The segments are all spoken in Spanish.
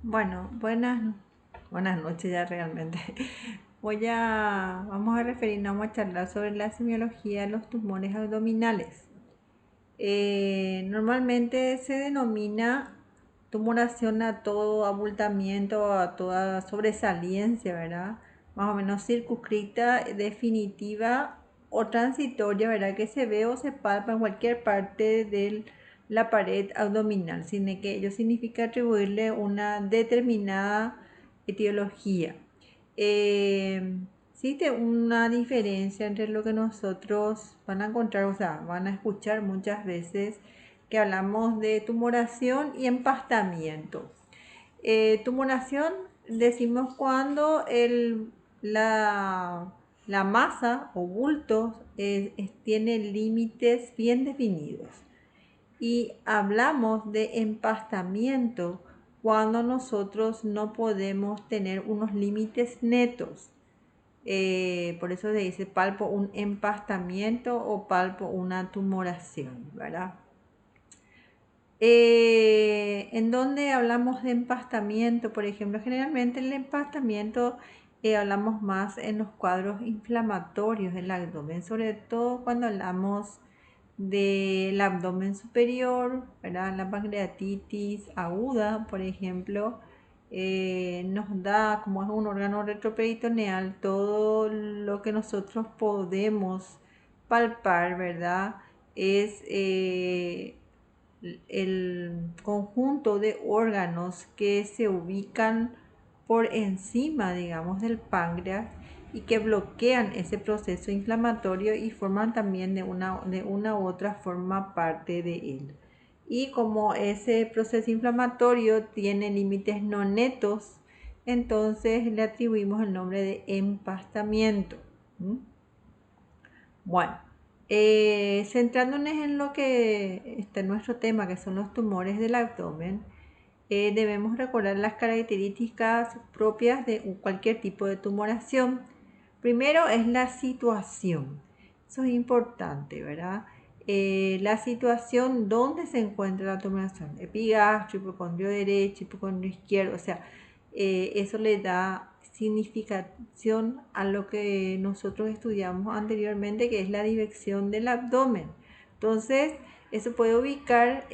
Bueno, buenas noches ya realmente. Vamos a referirnos, vamos a charlar sobre la semiología de los tumores abdominales. Normalmente se denomina tumoración a todo abultamiento, a toda sobresaliencia, ¿verdad? Más o menos circunscrita, definitiva o transitoria, ¿verdad? Que se ve o se palpa en cualquier parte de la pared abdominal, sin que ello significa atribuirle una determinada etiología. Existe una diferencia entre lo que nosotros van a encontrar, o sea, van a escuchar muchas veces que hablamos de tumoración y empastamiento. Tumoración decimos cuando la masa o bulto tiene límites bien definidos. Y hablamos de empastamiento cuando nosotros no podemos tener unos límites netos. Por eso se dice palpo un empastamiento o palpo una tumoración, ¿verdad? En donde hablamos de empastamiento, por ejemplo, generalmente el empastamiento hablamos más en los cuadros inflamatorios del abdomen, sobre todo cuando hablamos del abdomen superior, ¿verdad? La pancreatitis aguda, por ejemplo, nos da, como es un órgano retroperitoneal, todo lo que nosotros podemos palpar, ¿verdad? Es el conjunto de órganos que se ubican por encima, digamos, del páncreas y que bloquean ese proceso inflamatorio y forman también de una u otra forma parte de él. Y como ese proceso inflamatorio tiene límites no netos, entonces le atribuimos el nombre de empastamiento. ¿Mm? Bueno, centrándonos en lo que está en nuestro tema, que son los tumores del abdomen, debemos recordar las características propias de cualquier tipo de tumoración. Primero es la situación. Eso es importante, ¿verdad? La situación donde se encuentra la tumoración, epigastrio, hipocondrio derecho, hipocondrio izquierdo, o sea, eso le da significación a lo que nosotros estudiamos anteriormente, que es la dirección del abdomen. Entonces, eso puede ubicar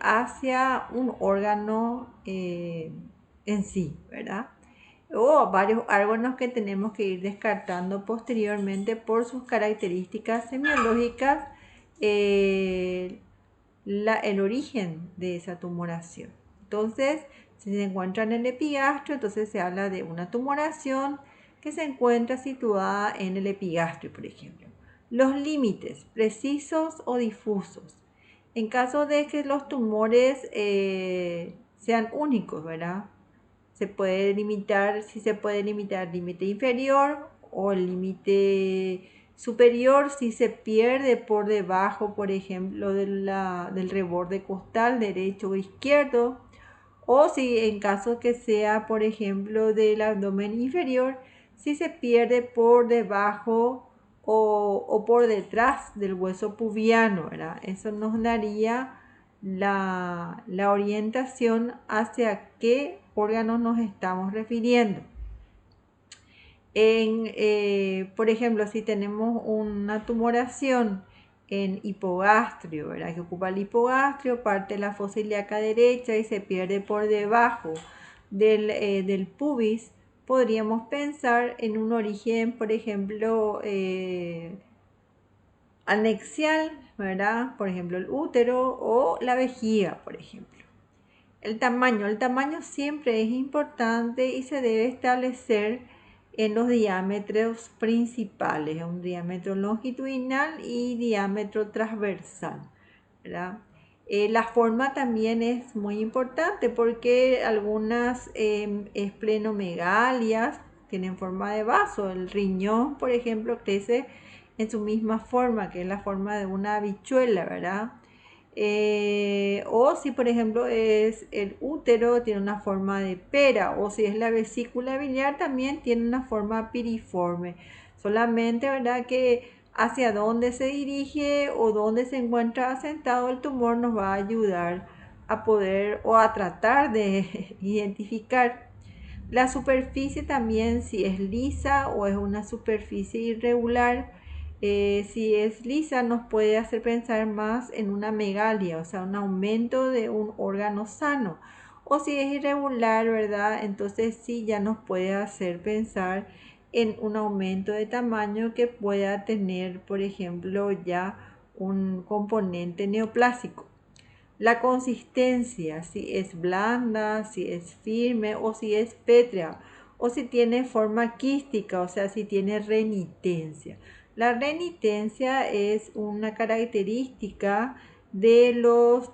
hacia un órgano en sí, ¿verdad? O varios órganos que tenemos que ir descartando posteriormente por sus características semiológicas, eh, el origen de esa tumoración. Entonces, si se encuentra en el epigastrio, entonces se habla de una tumoración que se encuentra situada en el epigastrio, por ejemplo. Los límites, precisos o difusos. En caso de que los tumores sean únicos, ¿verdad? Se puede limitar, si se puede limitar límite inferior o el límite superior si se pierde por debajo, por ejemplo, del reborde costal derecho o izquierdo, o si en caso que sea, por ejemplo, del abdomen inferior, si se pierde por debajo o por detrás del hueso pubiano, ¿verdad? Eso nos daría la orientación hacia qué órganos nos estamos refiriendo. Por ejemplo, si tenemos una tumoración en hipogastrio, ¿verdad? Que ocupa el hipogastrio, parte de la fosa ilíaca derecha y se pierde por debajo del pubis, podríamos pensar en un origen, por ejemplo, anexial, ¿verdad? Por ejemplo, el útero o la vejiga, por ejemplo. El tamaño siempre es importante y se debe establecer en los diámetros principales, un diámetro longitudinal y diámetro transversal, ¿verdad? La forma también es muy importante porque algunas esplenomegalias tienen forma de vaso. El riñón, por ejemplo, crece en su misma forma, que es la forma de una habichuela, ¿verdad? O si por ejemplo es el útero, tiene una forma de pera, o si es la vesícula biliar, también tiene una forma piriforme. Solamente, ¿verdad? Que hacia dónde se dirige o dónde se encuentra asentado el tumor nos va a ayudar a poder o a tratar de identificar. La superficie también, si es lisa o es una superficie irregular. Si es lisa, nos puede hacer pensar más en una megalia, o sea, un aumento de un órgano sano. O si es irregular, ¿verdad? Entonces sí ya nos puede hacer pensar en un aumento de tamaño que pueda tener, por ejemplo, ya un componente neoplásico. La consistencia, si es blanda, si es firme o si es pétrea o si tiene forma quística, o sea, si tiene renitencia. La renitencia es una característica de los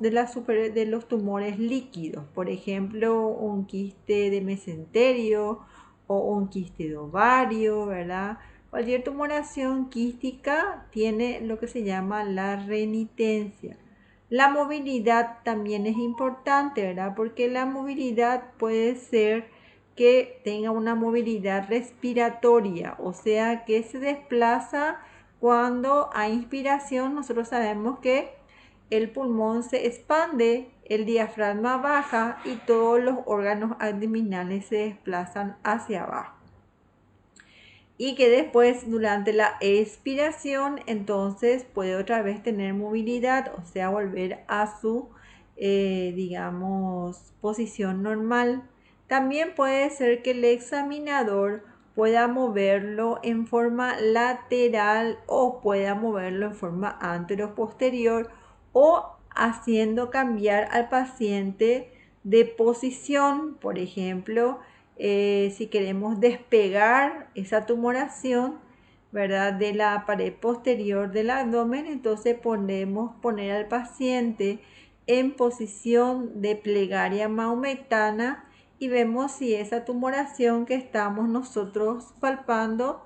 tumores líquidos, por ejemplo, un quiste de mesenterio o un quiste de ovario, ¿verdad? Cualquier tumoración quística tiene lo que se llama la renitencia. La movilidad también es importante, ¿verdad? Porque la movilidad puede ser que tenga una movilidad respiratoria, o sea, que se desplaza cuando hay inspiración. Nosotros sabemos que el pulmón se expande, el diafragma baja y todos los órganos abdominales se desplazan hacia abajo. Y que después durante la expiración entonces puede otra vez tener movilidad, o sea, volver a su, digamos, posición normal. También puede ser que el examinador pueda moverlo en forma lateral o pueda moverlo en forma antero-posterior o haciendo cambiar al paciente de posición, por ejemplo, si queremos despegar esa tumoración, ¿verdad?, de la pared posterior del abdomen, entonces podemos poner al paciente en posición de plegaria maometana y vemos si esa tumoración que estamos nosotros palpando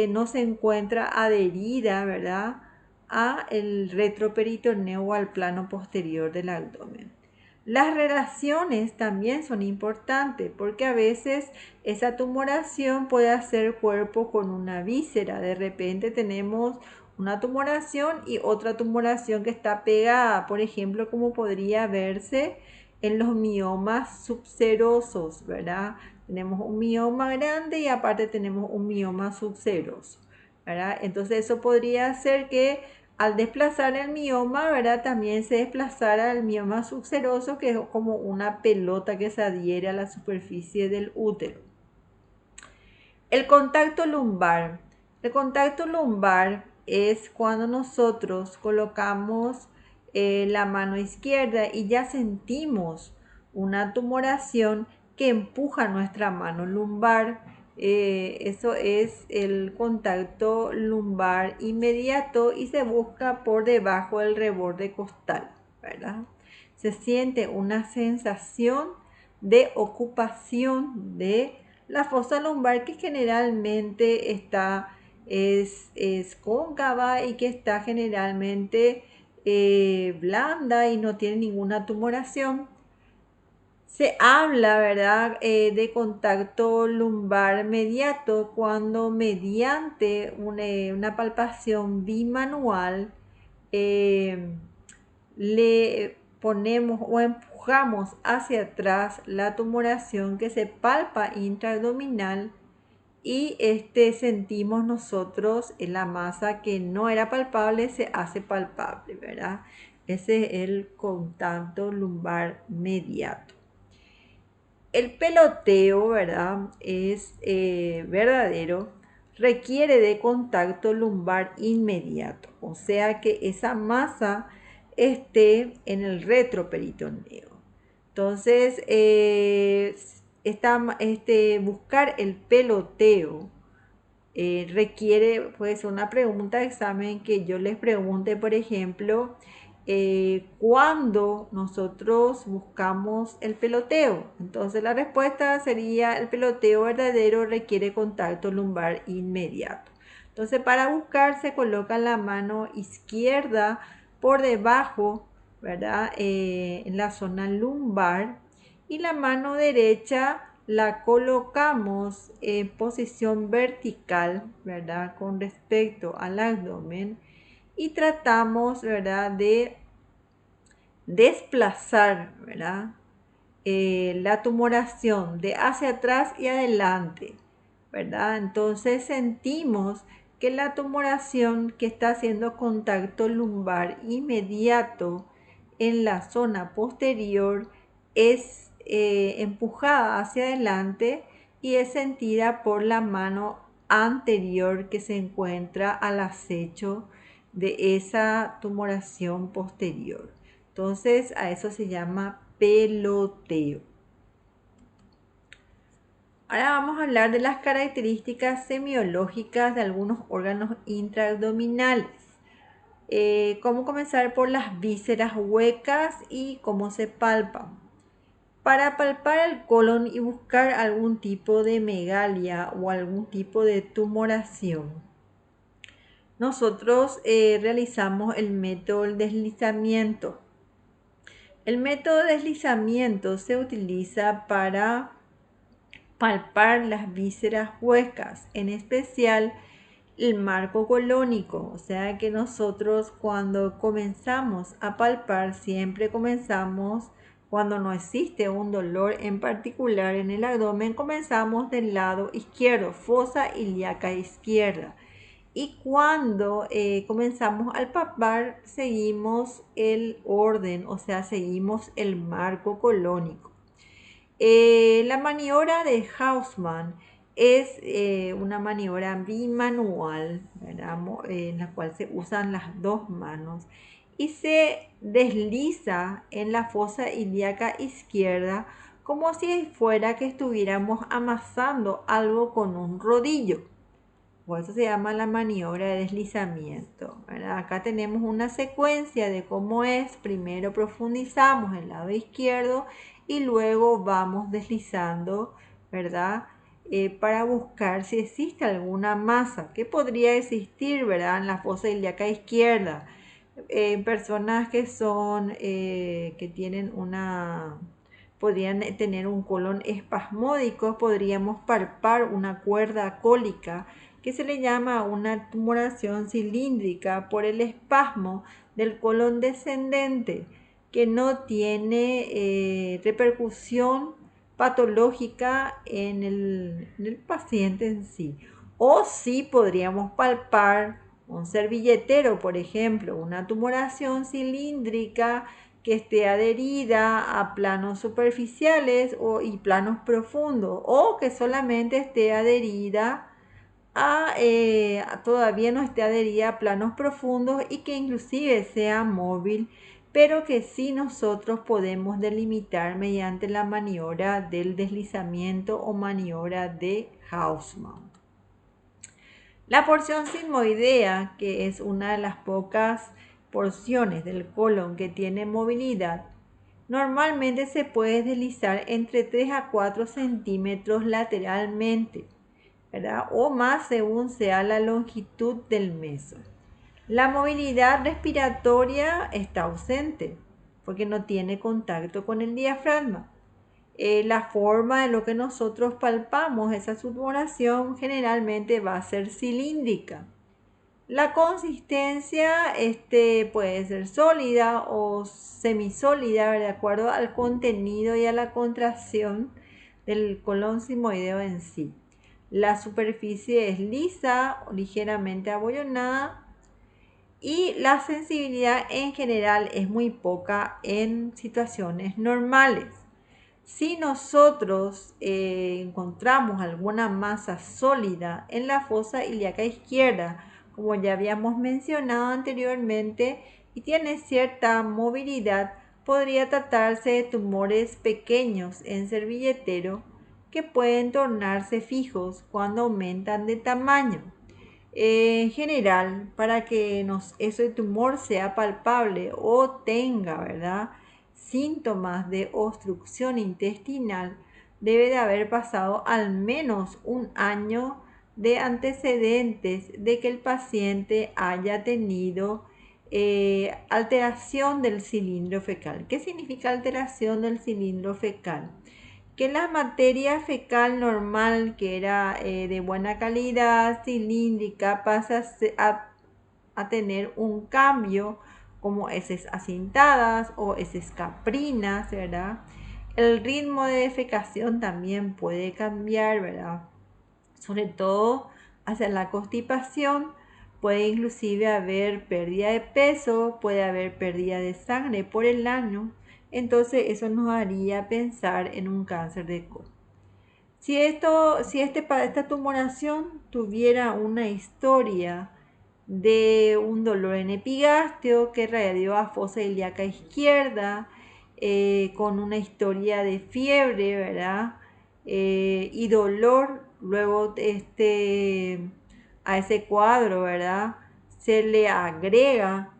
no se encuentra adherida, ¿verdad?, a el retroperitoneo o al plano posterior del abdomen. Las relaciones también son importantes porque a veces esa tumoración puede hacer cuerpo con una víscera. De repente tenemos una tumoración y otra tumoración que está pegada, por ejemplo, como podría verse en los miomas subserosos, ¿verdad? Tenemos un mioma grande y aparte tenemos un mioma subseroso, ¿verdad? Entonces eso podría hacer que al desplazar el mioma, ¿verdad?, también se desplazara el mioma subseroso, que es como una pelota que se adhiere a la superficie del útero. El contacto lumbar. El contacto lumbar es cuando nosotros colocamos la mano izquierda y ya sentimos una tumoración que empuja nuestra mano lumbar. Eso es el contacto lumbar inmediato y se busca por debajo del reborde costal, ¿verdad? Se siente una sensación de ocupación de la fosa lumbar que generalmente es cóncava y que está generalmente blanda y no tiene ninguna tumoración. Se habla, ¿verdad?, de contacto lumbar mediato cuando mediante una palpación bimanual le ponemos o empujamos hacia atrás la tumoración que se palpa intraabdominal y sentimos nosotros en la masa que no era palpable se hace palpable, ¿verdad? Ese es el contacto lumbar mediato. El peloteo, ¿verdad?, es verdadero, requiere de contacto lumbar inmediato, o sea que esa masa esté en el retroperitoneo. Entonces, buscar el peloteo requiere pues una pregunta de examen que yo les pregunte, por ejemplo, cuando nosotros buscamos el peloteo. Entonces la respuesta sería: el peloteo verdadero requiere contacto lumbar inmediato. Entonces, para buscar se coloca la mano izquierda por debajo, ¿verdad?, en la zona lumbar, y la mano derecha la colocamos en posición vertical, ¿verdad?, con respecto al abdomen, y tratamos, ¿verdad?, de desplazar, ¿verdad? La tumoración de hacia atrás y adelante, ¿verdad? Entonces sentimos que la tumoración que está haciendo contacto lumbar inmediato en la zona posterior es empujada hacia adelante y es sentida por la mano anterior que se encuentra al acecho de esa tumoración posterior. Entonces a eso se llama peloteo. Ahora vamos a hablar de las características semiológicas de algunos órganos intraabdominales. Cómo comenzar por las vísceras huecas y cómo se palpan. Para palpar el colon y buscar algún tipo de megalia o algún tipo de tumoración, nosotros realizamos el método del deslizamiento. El método de deslizamiento se utiliza para palpar las vísceras huecas, en especial el marco colónico. O sea que nosotros cuando comenzamos a palpar, siempre comenzamos, cuando no existe un dolor en particular en el abdomen, comenzamos del lado izquierdo, fosa ilíaca izquierda. Y cuando comenzamos al palpar, seguimos el orden, o sea, seguimos el marco colónico. La maniobra de Haussmann es una maniobra bimanual, ¿verdad? En la cual se usan las dos manos y se desliza en la fosa ilíaca izquierda como si fuera que estuviéramos amasando algo con un rodillo. Por eso se llama la maniobra de deslizamiento, ¿verdad? Acá tenemos una secuencia de cómo es. Primero profundizamos el lado izquierdo y luego vamos deslizando, ¿verdad? Para buscar si existe alguna masa que podría existir, ¿verdad? En la fosa ilíaca izquierda. Personas que son, que tienen podrían tener un colon espasmódico, podríamos palpar una cuerda cólica que se le llama una tumoración cilíndrica por el espasmo del colon descendente, que no tiene repercusión patológica en el paciente en sí. O sí podríamos palpar un servilletero, por ejemplo, una tumoración cilíndrica que esté adherida a planos superficiales y planos profundos, o que solamente esté adherida todavía no esté adherida a planos profundos y que inclusive sea móvil, pero que sí nosotros podemos delimitar mediante la maniobra del deslizamiento o maniobra de Haussmann. La porción sigmoidea, que es una de las pocas porciones del colon que tiene movilidad, normalmente se puede deslizar entre 3 a 4 centímetros lateralmente, ¿verdad? O más según sea la longitud del meso. La movilidad respiratoria está ausente porque no tiene contacto con el diafragma. La forma de lo que nosotros palpamos esa sudoración generalmente va a ser cilíndrica. La consistencia puede ser sólida o semisólida de acuerdo al contenido y a la contracción del colon sigmoideo en sí. La superficie es lisa o ligeramente abollonada y la sensibilidad en general es muy poca en situaciones normales. Si nosotros encontramos alguna masa sólida en la fosa ilíaca izquierda, como ya habíamos mencionado anteriormente, y tiene cierta movilidad, podría tratarse de tumores pequeños en servilletero que pueden tornarse fijos cuando aumentan de tamaño. En general, para que ese tumor sea palpable o tenga, ¿verdad?, síntomas de obstrucción intestinal, debe de haber pasado al menos un año de antecedentes de que el paciente haya tenido alteración del cilindro fecal. ¿Qué significa alteración del cilindro fecal? Que la materia fecal normal, que era de buena calidad, cilíndrica, pasa a tener un cambio como heces acintadas o heces caprinas, ¿verdad? El ritmo de defecación también puede cambiar, ¿verdad? Sobre todo hacia la constipación, puede inclusive haber pérdida de peso, puede haber pérdida de sangre por el ano, entonces eso nos haría pensar en un cáncer de colon. Si esta tumoración tuviera una historia de un dolor en epigastrio que radió a fosa ilíaca izquierda, con una historia de fiebre, ¿verdad? Y dolor, luego a ese cuadro, ¿verdad? Se le agrega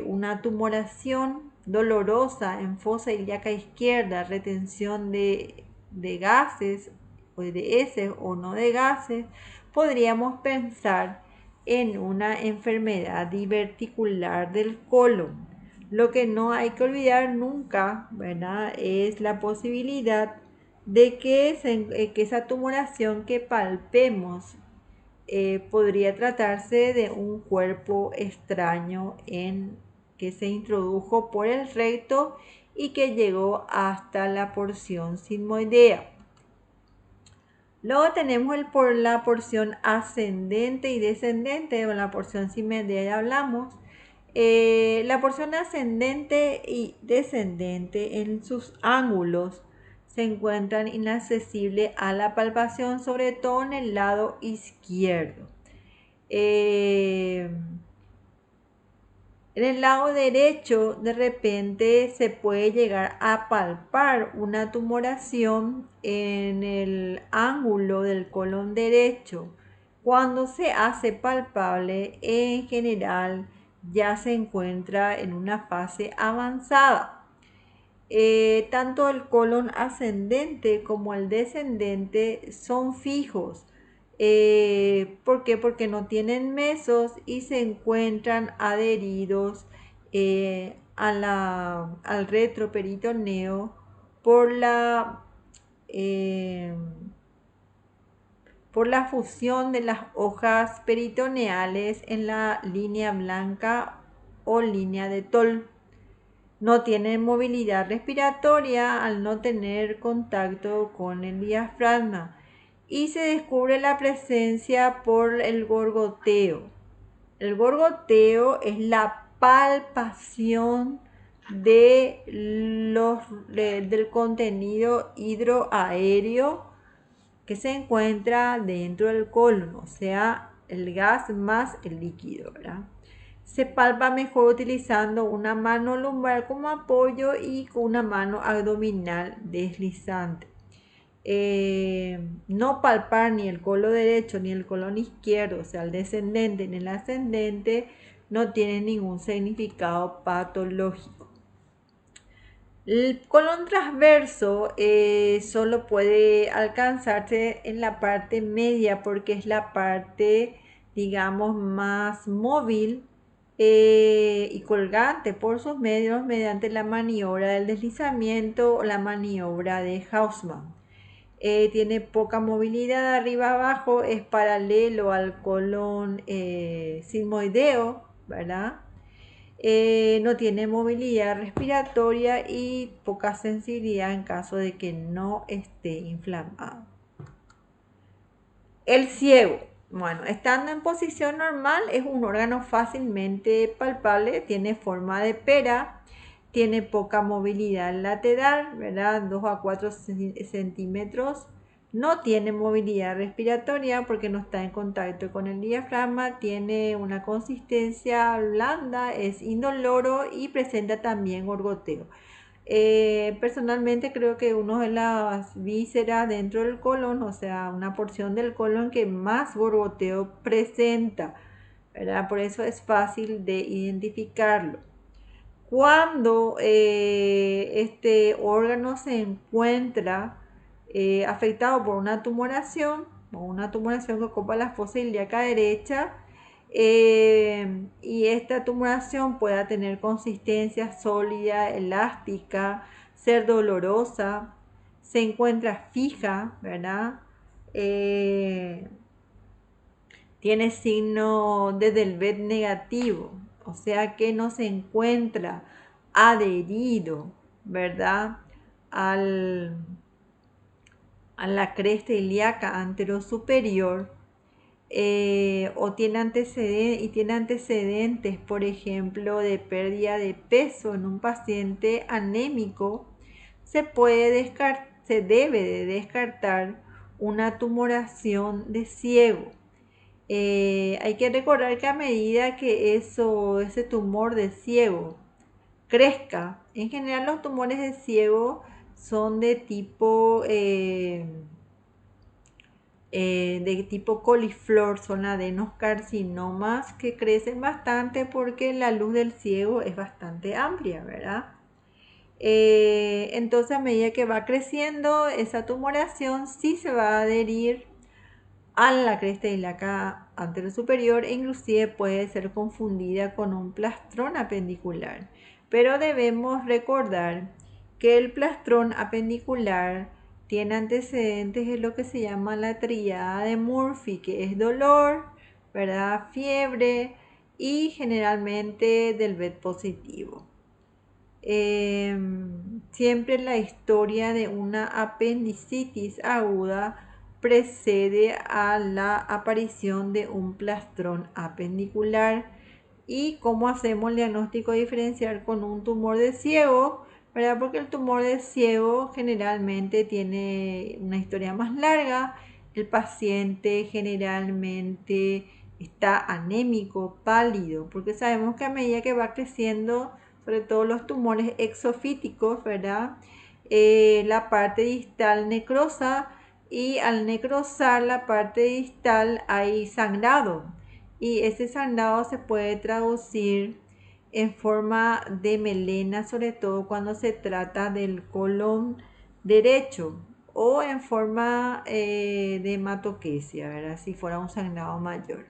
una tumoración dolorosa en fosa ilíaca izquierda, retención de gases, o de heces o no de gases, podríamos pensar en una enfermedad diverticular del colon. Lo que no hay que olvidar nunca, ¿verdad?, es la posibilidad de que esa tumoración que palpemos podría tratarse de un cuerpo extraño que se introdujo por el recto y que llegó hasta la porción sigmoidea. Luego tenemos por la porción ascendente y descendente, o la porción sigmoidea ya hablamos. La porción ascendente y descendente en sus ángulos se encuentran inaccesibles a la palpación, sobre todo en el lado izquierdo. En el lado derecho, de repente se puede llegar a palpar una tumoración en el ángulo del colon derecho. Cuando se hace palpable, en general ya se encuentra en una fase avanzada. Tanto el colon ascendente como el descendente son fijos. ¿Por qué? Porque no tienen mesos y se encuentran adheridos al retroperitoneo por eh, por la fusión de las hojas peritoneales en la línea blanca o línea de Toll. No tienen movilidad respiratoria al no tener contacto con el diafragma y se descubre la presencia por el gorgoteo. El gorgoteo es la palpación del contenido hidroaéreo que se encuentra dentro del colon, o sea, el gas más el líquido, ¿verdad? Se palpa mejor utilizando una mano lumbar como apoyo y con una mano abdominal deslizante. No palpar ni el colon derecho ni el colon izquierdo, o sea, el descendente ni el ascendente, no tiene ningún significado patológico. El colon transverso solo puede alcanzarse en la parte media porque es la parte, digamos, más móvil y colgante por sus medios mediante la maniobra del deslizamiento o la maniobra de Haussmann. Tiene poca movilidad arriba abajo, es paralelo al colon sigmoideo, ¿verdad? No tiene movilidad respiratoria y poca sensibilidad en caso de que no esté inflamado. El ciego. Bueno, estando en posición normal es un órgano fácilmente palpable, tiene forma de pera, tiene poca movilidad lateral, ¿verdad? 2 a 4 centímetros. No tiene movilidad respiratoria porque no está en contacto con el diafragma, tiene una consistencia blanda, es indoloro y presenta también gorgoteo. Personalmente creo que una de las vísceras dentro del colon, o sea, una porción del colon que más gorgoteo presenta, ¿verdad? Por eso es fácil de identificarlo. Cuando este órgano se encuentra afectado por una tumoración, o una tumoración que ocupa la fosa ilíaca derecha, y esta tumoración pueda tener consistencia sólida, elástica, ser dolorosa, se encuentra fija, ¿verdad? Tiene signo de Delvet negativo, o sea que no se encuentra adherido, ¿verdad? Al, a la cresta ilíaca anterosuperior, o tiene antecedentes, por ejemplo, de pérdida de peso en un paciente anémico, se debe de descartar una tumoración de ciego. Hay que recordar que a medida que ese tumor de ciego crezca, en general los tumores de ciego son de tipo coliflor, son adenocarcinomas que crecen bastante porque la luz del ciego es bastante amplia, ¿verdad? Entonces a medida que va creciendo esa tumoración sí se va a adherir a la cresta ilíaca anterosuperior e inclusive puede ser confundida con un plastrón apendicular. Pero debemos recordar que el plastrón apendicular tiene antecedentes de lo que se llama la tríada de Murphy, que es dolor, ¿verdad? Fiebre y generalmente del B positivo. Siempre la historia de una apendicitis aguda precede a la aparición de un plastrón apendicular. ¿Y cómo hacemos el diagnóstico diferencial con un tumor de ciego? ¿Verdad? Porque el tumor de ciego generalmente tiene una historia más larga. El paciente generalmente está anémico, pálido, porque sabemos que a medida que va creciendo, sobre todo los tumores exofíticos, ¿verdad? La parte distal necrosa y al necrosar la parte distal hay sangrado y ese sangrado se puede traducir en forma de melena, sobre todo cuando se trata del colon derecho o en forma de hematoquesia, ¿verdad? Si fuera un sangrado mayor.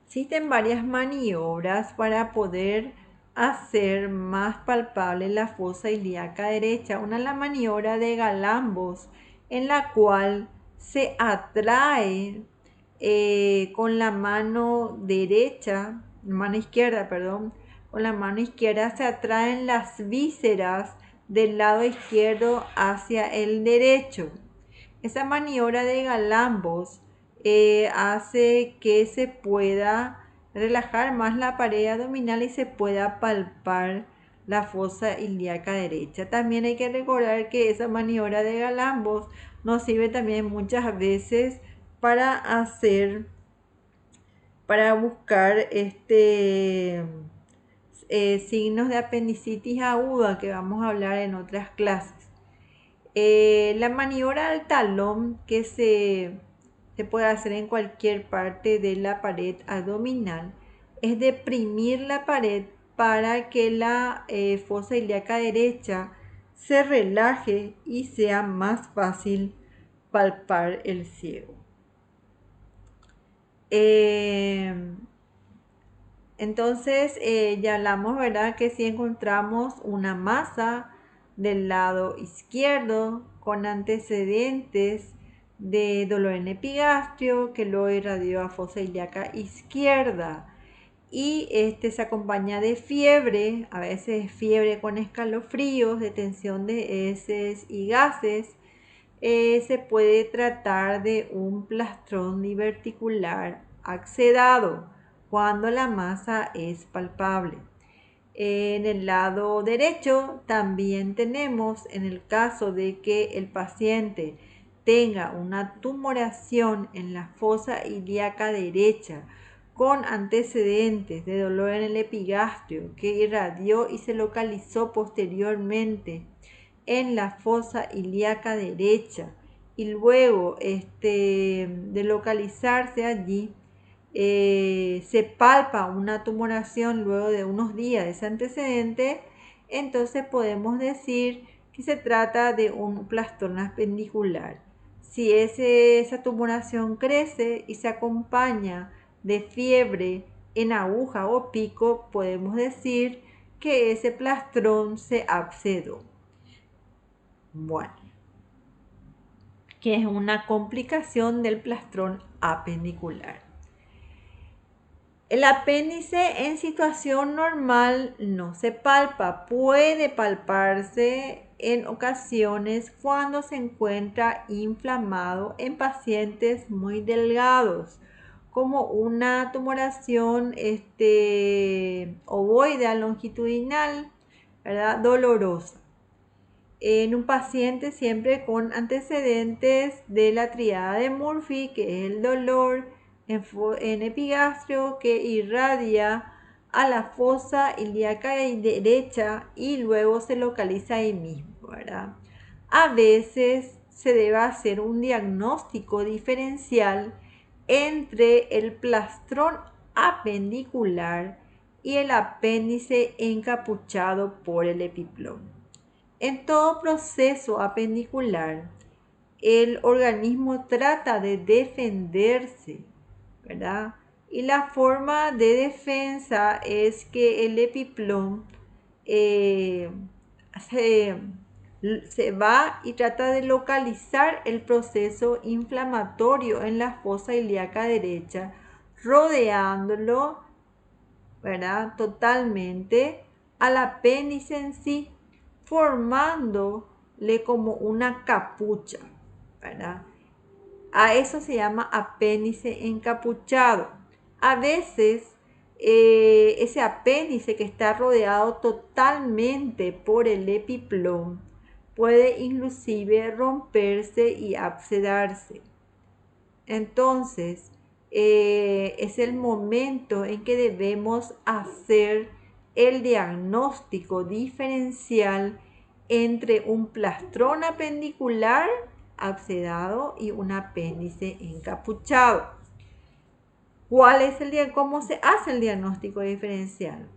Existen varias maniobras para poder hacer más palpable la fosa ilíaca derecha. Una es la maniobra de Galambos, en la cual se atrae con la mano derecha, mano izquierda, perdón, con la mano izquierda se atraen las vísceras del lado izquierdo hacia el derecho. Esa maniobra de Galambos hace que se pueda relajar más la pared abdominal y se pueda palpar la fosa ilíaca derecha. También hay que recordar que esa maniobra de Galambos nos sirve también muchas veces para buscar signos de apendicitis aguda que vamos a hablar en otras clases. La maniobra al talón que se puede hacer en cualquier parte de la pared abdominal es deprimir la pared para que la fosa ilíaca derecha se relaje y sea más fácil palpar el ciego. Entonces ya hablamos, ¿verdad? Que si encontramos una masa del lado izquierdo con antecedentes de dolor en epigastrio que lo irradió a fosa ilíaca izquierda y se acompaña de fiebre, a veces fiebre con escalofríos, de tensión de heces y gases, se puede tratar de un plastrón diverticular axedado cuando la masa es palpable. En el lado derecho también tenemos, en el caso de que el paciente tenga una tumoración en la fosa ilíaca derecha con antecedentes de dolor en el epigastrio que irradió y se localizó posteriormente en la fosa ilíaca derecha y luego de localizarse allí se palpa una tumoración luego de unos días de ese antecedente, entonces podemos decir que se trata de un plastrón apendicular. Si esa tumoración crece y se acompaña de fiebre en aguja o pico, podemos decir que ese plastrón se abscedó. Bueno, que es una complicación del plastrón apendicular. El apéndice en situación normal no se palpa, puede palparse en ocasiones cuando se encuentra inflamado en pacientes muy delgados, como una tumoración ovoidea longitudinal, ¿verdad? Dolorosa. En un paciente siempre con antecedentes de la triada de Murphy, que es el dolor en epigastrio que irradia a la fosa ilíaca derecha y luego se localiza ahí mismo, ¿verdad? A veces se debe hacer un diagnóstico diferencial entre el plastrón apendicular y el apéndice encapuchado por el epiplom. En todo proceso apendicular, el organismo trata de defenderse, ¿verdad? Y la forma de defensa es que el epiplom eh, se, se va y trata de localizar el proceso inflamatorio en la fosa ilíaca derecha, rodeándolo, ¿verdad? Totalmente al apéndice en sí, formándole como una capucha, ¿verdad? A eso se llama apéndice encapuchado. A veces ese apéndice que está rodeado totalmente por el epiplom puede inclusive romperse y abscedarse. Entonces, es el momento en que debemos hacer el diagnóstico diferencial entre un plastrón apendicular abscedado y un apéndice encapuchado. ¿Cómo se hace el diagnóstico diferencial?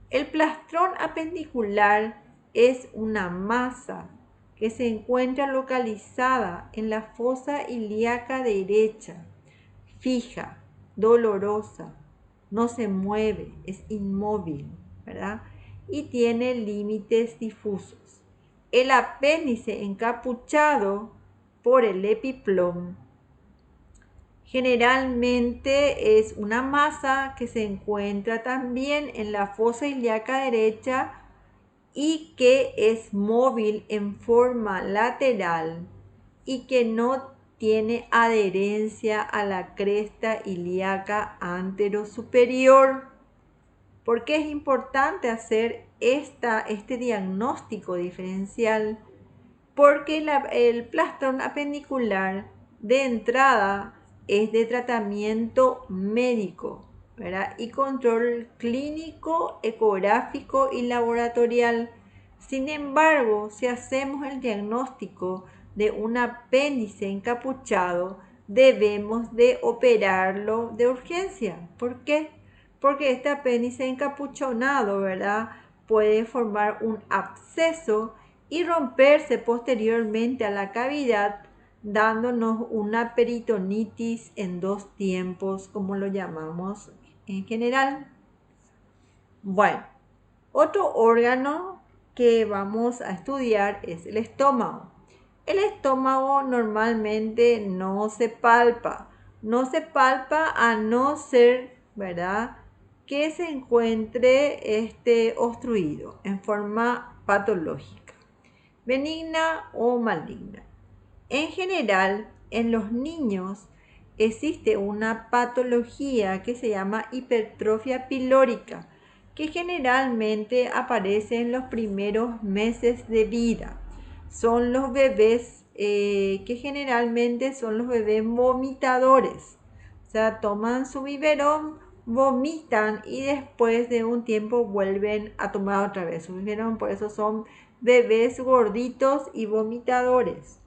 El plastrón apendicular es una masa que se encuentra localizada en la fosa ilíaca derecha, fija, dolorosa, no se mueve, es inmóvil, ¿verdad? Y tiene límites difusos. El apéndice encapuchado por el epiplom generalmente es una masa que se encuentra también en la fosa ilíaca derecha y que es móvil en forma lateral y que no tiene adherencia a la cresta ilíaca anterosuperior. ¿Por qué es importante hacer este diagnóstico diferencial? Porque el plastrón apendicular de entrada es de tratamiento médico, ¿verdad? Y control clínico, ecográfico y laboratorial. Sin embargo, si hacemos el diagnóstico de un apéndice encapuchado, debemos de operarlo de urgencia. ¿Por qué? Porque este apéndice encapuchonado, ¿verdad?, puede formar un absceso y romperse posteriormente a la cavidad, dándonos una peritonitis en 2 tiempos, como lo llamamos en general. Bueno, otro órgano que vamos a estudiar es el estómago. El estómago normalmente no se palpa a no ser, ¿verdad?, que se encuentre obstruido en forma patológica, benigna o maligna. En general, en los niños existe una patología que se llama hipertrofia pilórica, que generalmente aparece en los primeros meses de vida. Son los bebés que generalmente son los bebés vomitadores. O sea, toman su biberón, vomitan y después de un tiempo vuelven a tomar otra vez su biberón. Por eso son bebés gorditos y vomitadores.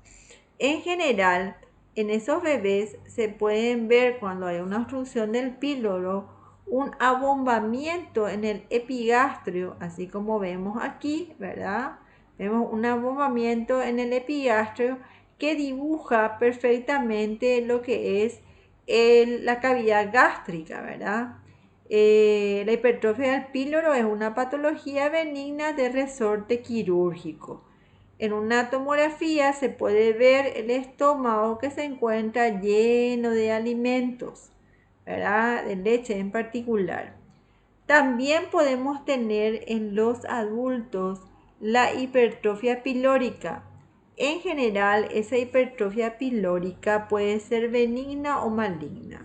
En general, en esos bebés se pueden ver cuando hay una obstrucción del píloro, un abombamiento en el epigastrio, así como vemos aquí, ¿verdad? Vemos un abombamiento en el epigastrio que dibuja perfectamente lo que es la cavidad gástrica, ¿verdad? La hipertrofia del píloro es una patología benigna de resorte quirúrgico. En una tomografía se puede ver el estómago que se encuentra lleno de alimentos, ¿verdad? De leche en particular. También podemos tener en los adultos la hipertrofia pilórica. En general, esa hipertrofia pilórica puede ser benigna o maligna.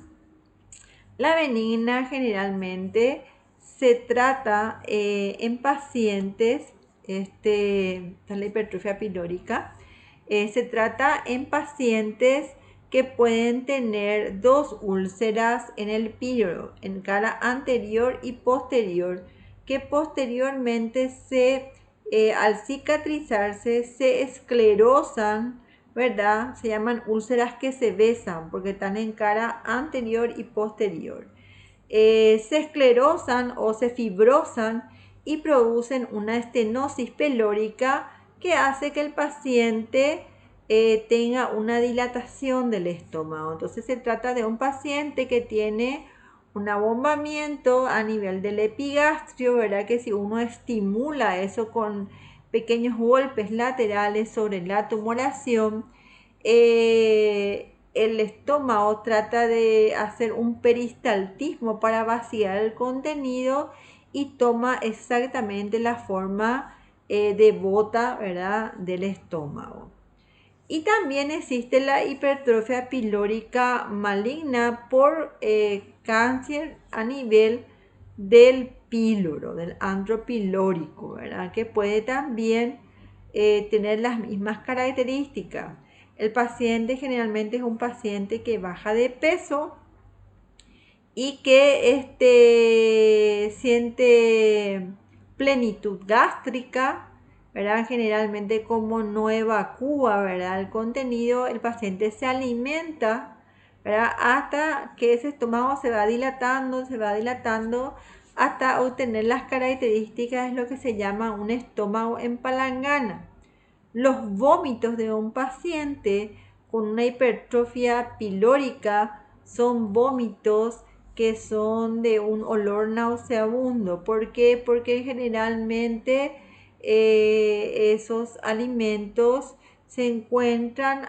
La benigna generalmente se trata en pacientes, esta es la hipertrofia pilórica, se trata en pacientes que pueden tener dos úlceras en el píloro, en cara anterior y posterior, que posteriormente al cicatrizarse se esclerosan, ¿verdad? Se llaman úlceras que se besan porque están en cara anterior y posterior. Se esclerosan o se fibrosan y producen una estenosis pelórica que hace que el paciente tenga una dilatación del estómago. Entonces se trata de un paciente que tiene un abombamiento a nivel del epigastrio, ¿verdad? Que si uno estimula eso con pequeños golpes laterales sobre la tumoración, el estómago trata de hacer un peristaltismo para vaciar el contenido y toma exactamente la forma de bota, ¿verdad?, del estómago. Y también existe la hipertrofia pilórica maligna por cáncer a nivel del píloro, del antro pilórico, ¿verdad? Que puede también tener las mismas características. El paciente generalmente es un paciente que baja de peso y que siente plenitud gástrica, ¿verdad? Generalmente como no evacúa, ¿verdad?, el contenido, el paciente se alimenta, ¿verdad?, hasta que ese estómago se va dilatando hasta obtener las características de lo que se llama un estómago en palangana. Los vómitos de un paciente con una hipertrofia pilórica son vómitos que son de un olor nauseabundo. ¿Por qué? Porque generalmente esos alimentos se encuentran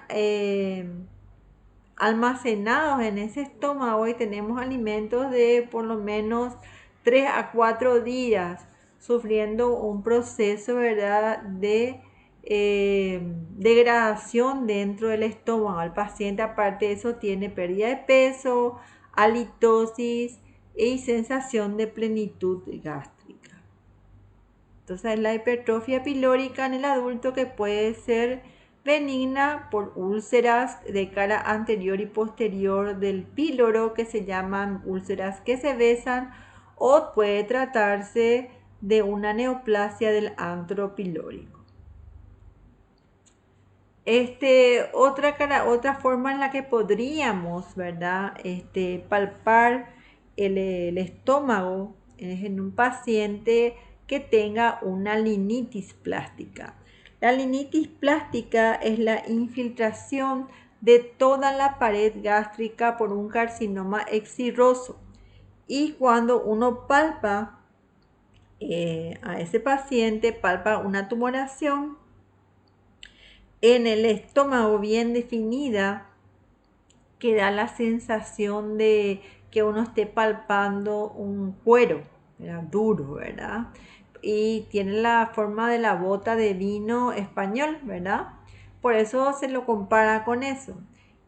almacenados en ese estómago y tenemos alimentos de por lo menos 3 a 4 días sufriendo un proceso, ¿verdad?, de degradación dentro del estómago. El paciente, aparte de eso, tiene pérdida de peso, halitosis y sensación de plenitud gástrica. Entonces, la hipertrofia pilórica en el adulto, que puede ser benigna por úlceras de cara anterior y posterior del píloro, que se llaman úlceras que se besan, o puede tratarse de una neoplasia del antro pilórico. Otra forma en la que podríamos, ¿verdad?, palpar el estómago es en un paciente que tenga una linitis plástica. La linitis plástica es la infiltración de toda la pared gástrica por un carcinoma excirroso. Y cuando uno palpa a ese paciente, palpa una tumoración en el estómago bien definida, que da la sensación de que uno esté palpando un cuero, ¿verdad?, duro, ¿verdad? Y tiene la forma de la bota de vino español, ¿verdad? Por eso se lo compara con eso.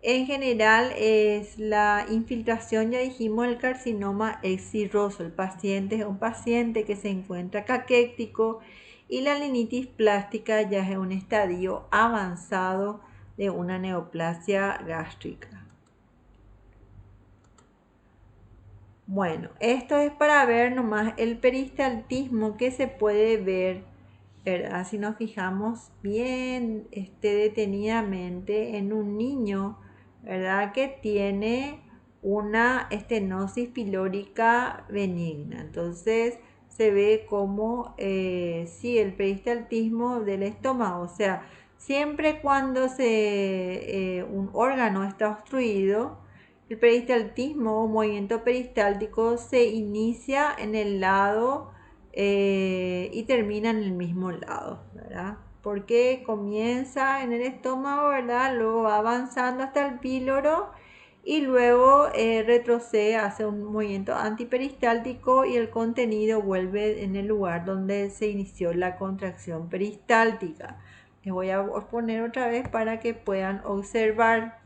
En general es la infiltración, ya dijimos, el carcinoma excirroso. El paciente es un paciente que se encuentra caquético y la linitis plástica ya es un estadio avanzado de una neoplasia gástrica. Bueno, esto es para ver nomás el peristaltismo que se puede ver, ¿verdad?, si nos fijamos bien detenidamente en un niño, ¿verdad?, que tiene una estenosis pilórica benigna. Entonces se ve como sí, el peristaltismo del estómago, o sea, siempre cuando un órgano está obstruido, el peristaltismo o movimiento peristáltico se inicia en el lado y termina en el mismo lado, ¿verdad? Porque comienza en el estómago, ¿verdad? Luego va avanzando hasta el píloro y luego retrocede, hace un movimiento antiperistáltico y el contenido vuelve en el lugar donde se inició la contracción peristáltica. Les voy a poner otra vez para que puedan observar.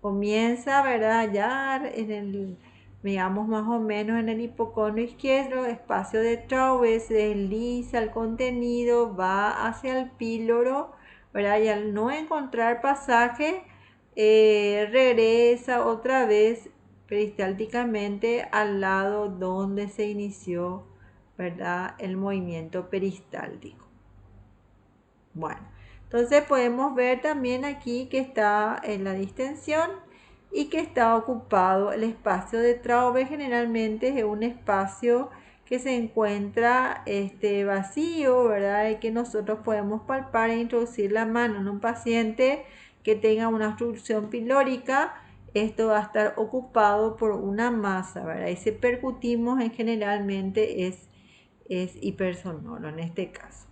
Comienza, ¿verdad? Allá en el, digamos más o menos en el hipocondrio izquierdo, espacio de Traube, se desliza el contenido, va hacia el píloro, ¿verdad? Y al no encontrar pasaje, regresa otra vez peristálticamente al lado donde se inició, ¿verdad? El movimiento peristáltico. Bueno, entonces podemos ver también aquí que está en la distensión y que está ocupado el espacio de Traube. Generalmente es un espacio que se encuentra vacío, ¿verdad? Y que nosotros podemos palpar e introducir la mano en un paciente que tenga una obstrucción pilórica. Esto va a estar ocupado por una masa, ¿verdad? Y si percutimos, generalmente es hipersonoro en este caso.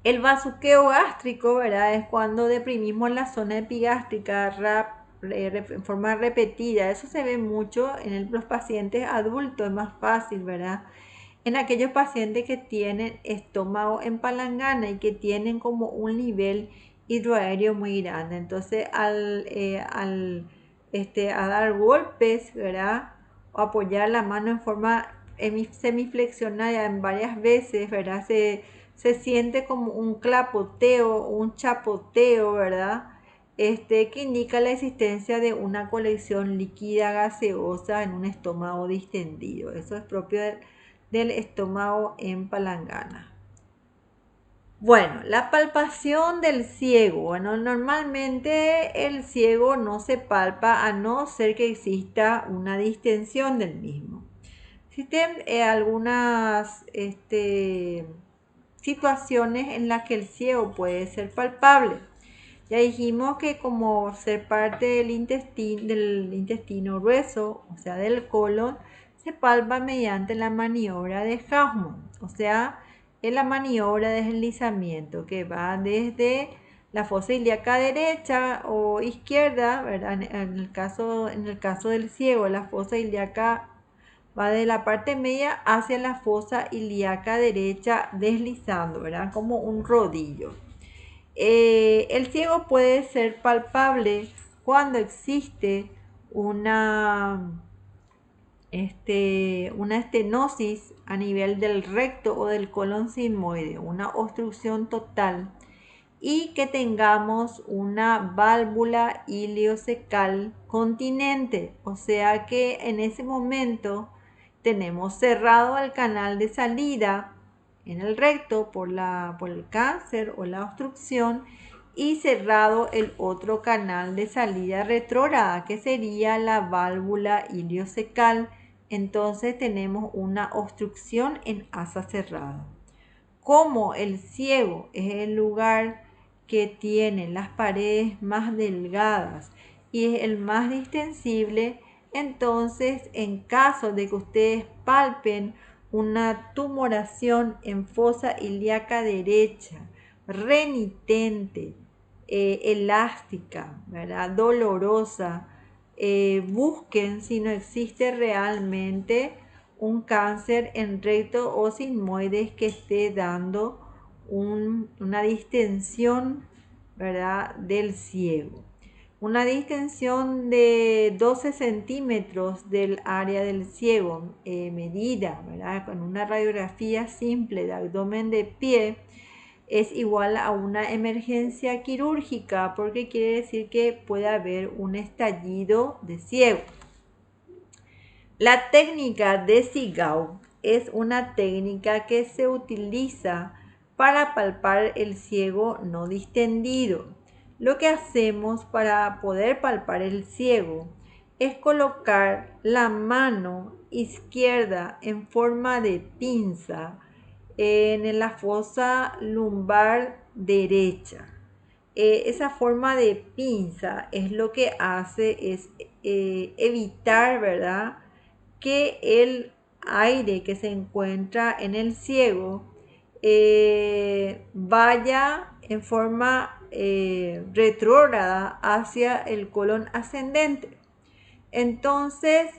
El bazuqueo gástrico, ¿verdad? Es cuando deprimimos la zona epigástrica en forma repetida. Eso se ve mucho en los pacientes adultos, es más fácil, ¿verdad? En aquellos pacientes que tienen estómago en palangana y que tienen como un nivel hidroaéreo muy grande. Entonces, a dar golpes, ¿verdad? O apoyar la mano en forma semiflexionada en varias veces, ¿verdad? Se siente como un clapoteo, un chapoteo, ¿verdad? Que indica la existencia de una colección líquida gaseosa en un estómago distendido. Eso es propio del estómago en palangana. Bueno, la palpación del ciego. Bueno, normalmente el ciego no se palpa a no ser que exista una distensión del mismo. Existen algunas situaciones en las que el ciego puede ser palpable. Ya dijimos que como ser parte del intestino grueso, o sea, del colon, se palpa mediante la maniobra de Hoffman, o sea, en la maniobra de deslizamiento que va desde la fosa ilíaca derecha o izquierda, ¿verdad? En el caso del ciego, la fosa ilíaca va de la parte media hacia la fosa ilíaca derecha deslizando, ¿verdad? Como un rodillo. El ciego puede ser palpable cuando existe una estenosis a nivel del recto o del colon sigmoide, una obstrucción total, y que tengamos una válvula iliocecal continente, o sea que en ese momento tenemos cerrado el canal de salida en el recto por el cáncer o la obstrucción y cerrado el otro canal de salida retrógrada que sería la válvula iliocecal. Entonces tenemos una obstrucción en asa cerrada. Como el ciego es el lugar que tiene las paredes más delgadas y es el más distensible, entonces en caso de que ustedes palpen una tumoración en fosa ilíaca derecha, renitente, elástica, ¿verdad? Dolorosa, busquen si no existe realmente un cáncer en recto o sigmoides que esté dando una distensión, ¿verdad? Del ciego. Una distensión de 12 centímetros del área del ciego, medida, ¿verdad? Con una radiografía simple de abdomen de pie, es igual a una emergencia quirúrgica porque quiere decir que puede haber un estallido de ciego. La técnica de Sigau es una técnica que se utiliza para palpar el ciego no distendido. Lo que hacemos para poder palpar el ciego es colocar la mano izquierda en forma de pinza en la fosa lumbar derecha. Esa forma de pinza es lo que hace es evitar, ¿verdad?, que el aire que se encuentra en el ciego vaya en forma retrógrada hacia el colon ascendente. Entonces,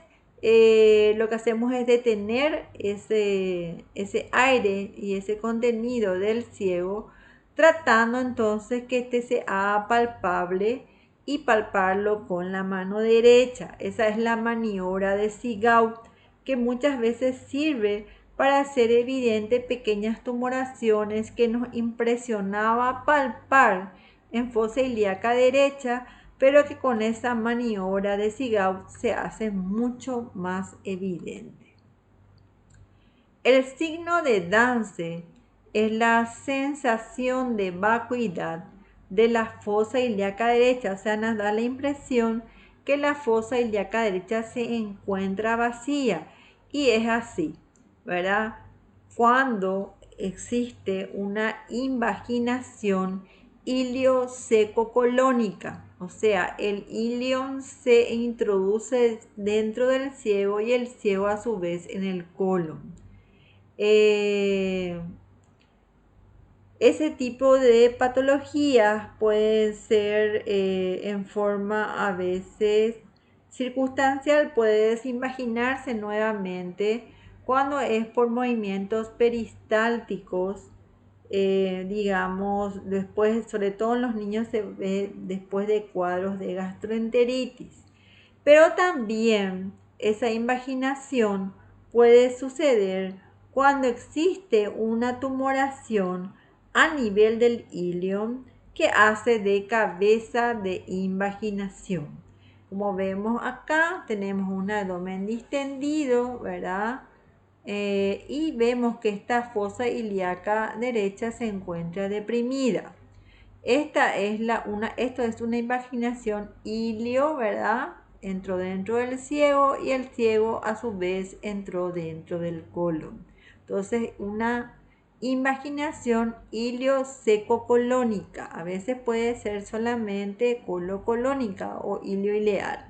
lo que hacemos es detener ese aire y ese contenido del ciego, tratando entonces que este sea palpable y palparlo con la mano derecha. Esa es la maniobra de Sigaud, que muchas veces sirve para hacer evidente pequeñas tumoraciones que nos impresionaba palpar en fosa ilíaca derecha, pero que con esa maniobra de Sigaud se hace mucho más evidente. El signo de Dance es la sensación de vacuidad de la fosa ilíaca derecha, o sea, nos da la impresión que la fosa ilíaca derecha se encuentra vacía, y es así, ¿verdad? Cuando existe una invaginación ilioseco-colónica, o sea, el ilion se introduce dentro del ciego y el ciego a su vez en el colon. Ese tipo de patologías pueden ser en forma a veces circunstancial, puede imaginarse nuevamente cuando es por movimientos peristálticos, digamos, después, sobre todo en los niños se ve después de cuadros de gastroenteritis. Pero también esa invaginación puede suceder cuando existe una tumoración a nivel del ilion que hace de cabeza de invaginación. Como vemos acá, tenemos un abdomen distendido, ¿verdad? Y vemos que esta fosa ilíaca derecha se encuentra deprimida. Esto es una invaginación ilio, ¿verdad? Entró dentro del ciego y el ciego a su vez entró dentro del colon. Entonces, una invaginación ilioseco-colónica. A veces puede ser solamente colocolónica o ilioileal.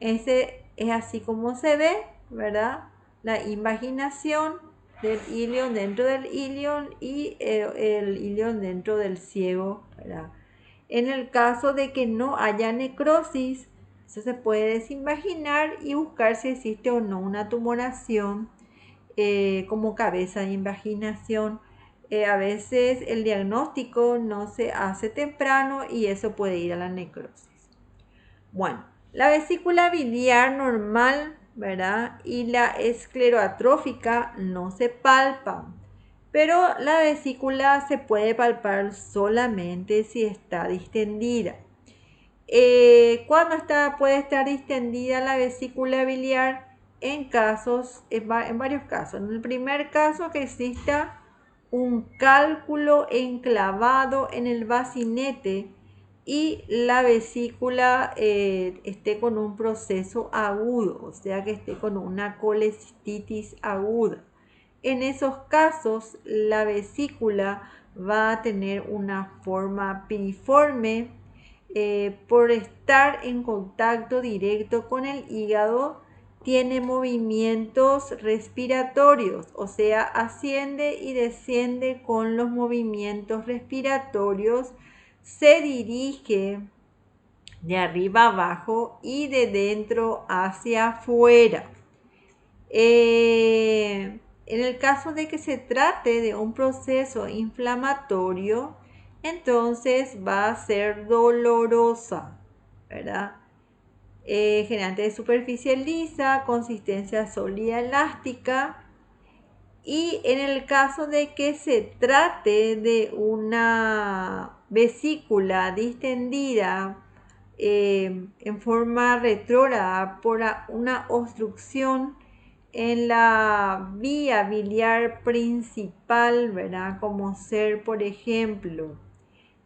Ese es así como se ve, ¿verdad? La invaginación del ilion dentro del ilion y el ilion dentro del ciego, ¿verdad? En el caso de que no haya necrosis, eso se puede desinvaginar y buscar si existe o no una tumoración como cabeza de invaginación. A veces el diagnóstico no se hace temprano y eso puede ir a la necrosis. Bueno, la vesícula biliar normal, ¿verdad? Y la escleroatrófica no se palpan, pero la vesícula se puede palpar solamente si está distendida. ¿Cuándo puede estar distendida la vesícula biliar? En varios casos. En el primer caso, que exista un cálculo enclavado en el bacinete y la vesícula esté con un proceso agudo, o sea que esté con una colecistitis aguda. En esos casos, la vesícula va a tener una forma piriforme por estar en contacto directo con el hígado. Tiene movimientos respiratorios, o sea, asciende y desciende con los movimientos respiratorios, se dirige de arriba abajo y de dentro hacia afuera. En el caso de que se trate de un proceso inflamatorio, entonces va a ser dolorosa, ¿verdad? Generante de superficie lisa, consistencia sólida elástica. Y en el caso de que se trate de una vesícula distendida en forma retrógrada por una obstrucción en la vía biliar principal, ¿verdad? Como ser, por ejemplo,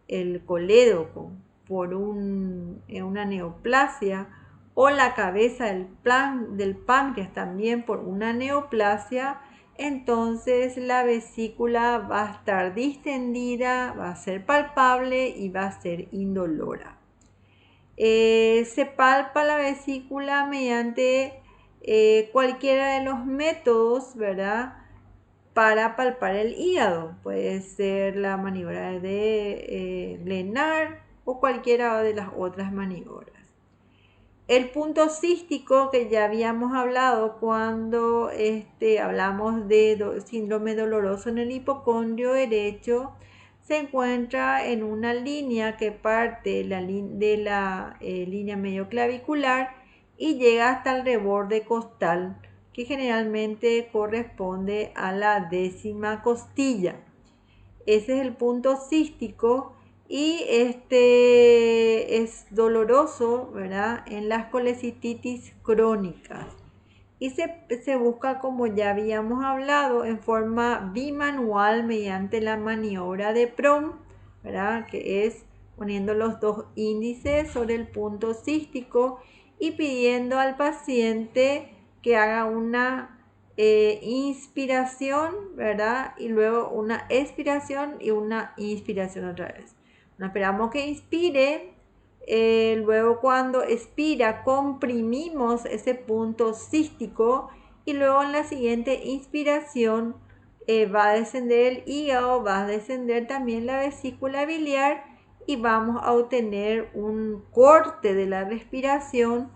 el colédoco por una neoplasia, o la cabeza del páncreas también por una neoplasia, entonces la vesícula va a estar distendida, va a ser palpable y va a ser indolora. Se palpa la vesícula mediante cualquiera de los métodos, ¿verdad? para palpar el hígado. Puede ser la maniobra de Glenard o cualquiera de las otras maniobras. El punto cístico que ya habíamos hablado cuando hablamos de síndrome doloroso en el hipocondrio derecho, se encuentra en una línea que parte de la línea medio clavicular y llega hasta el reborde costal, que generalmente corresponde a la 10ª costilla. Ese es el punto cístico y es doloroso, ¿verdad?, en las colecistitis crónicas. Y se busca, como ya habíamos hablado, en forma bimanual mediante la maniobra de Prom, ¿verdad?, que es poniendo los dos índices sobre el punto cístico y pidiendo al paciente que haga una inspiración, ¿verdad? Y luego una expiración y una inspiración otra vez. Bueno, esperamos que inspire. Luego cuando expira comprimimos ese punto cístico y luego en la siguiente inspiración va a descender el hígado, va a descender también la vesícula biliar y vamos a obtener un corte de la respiración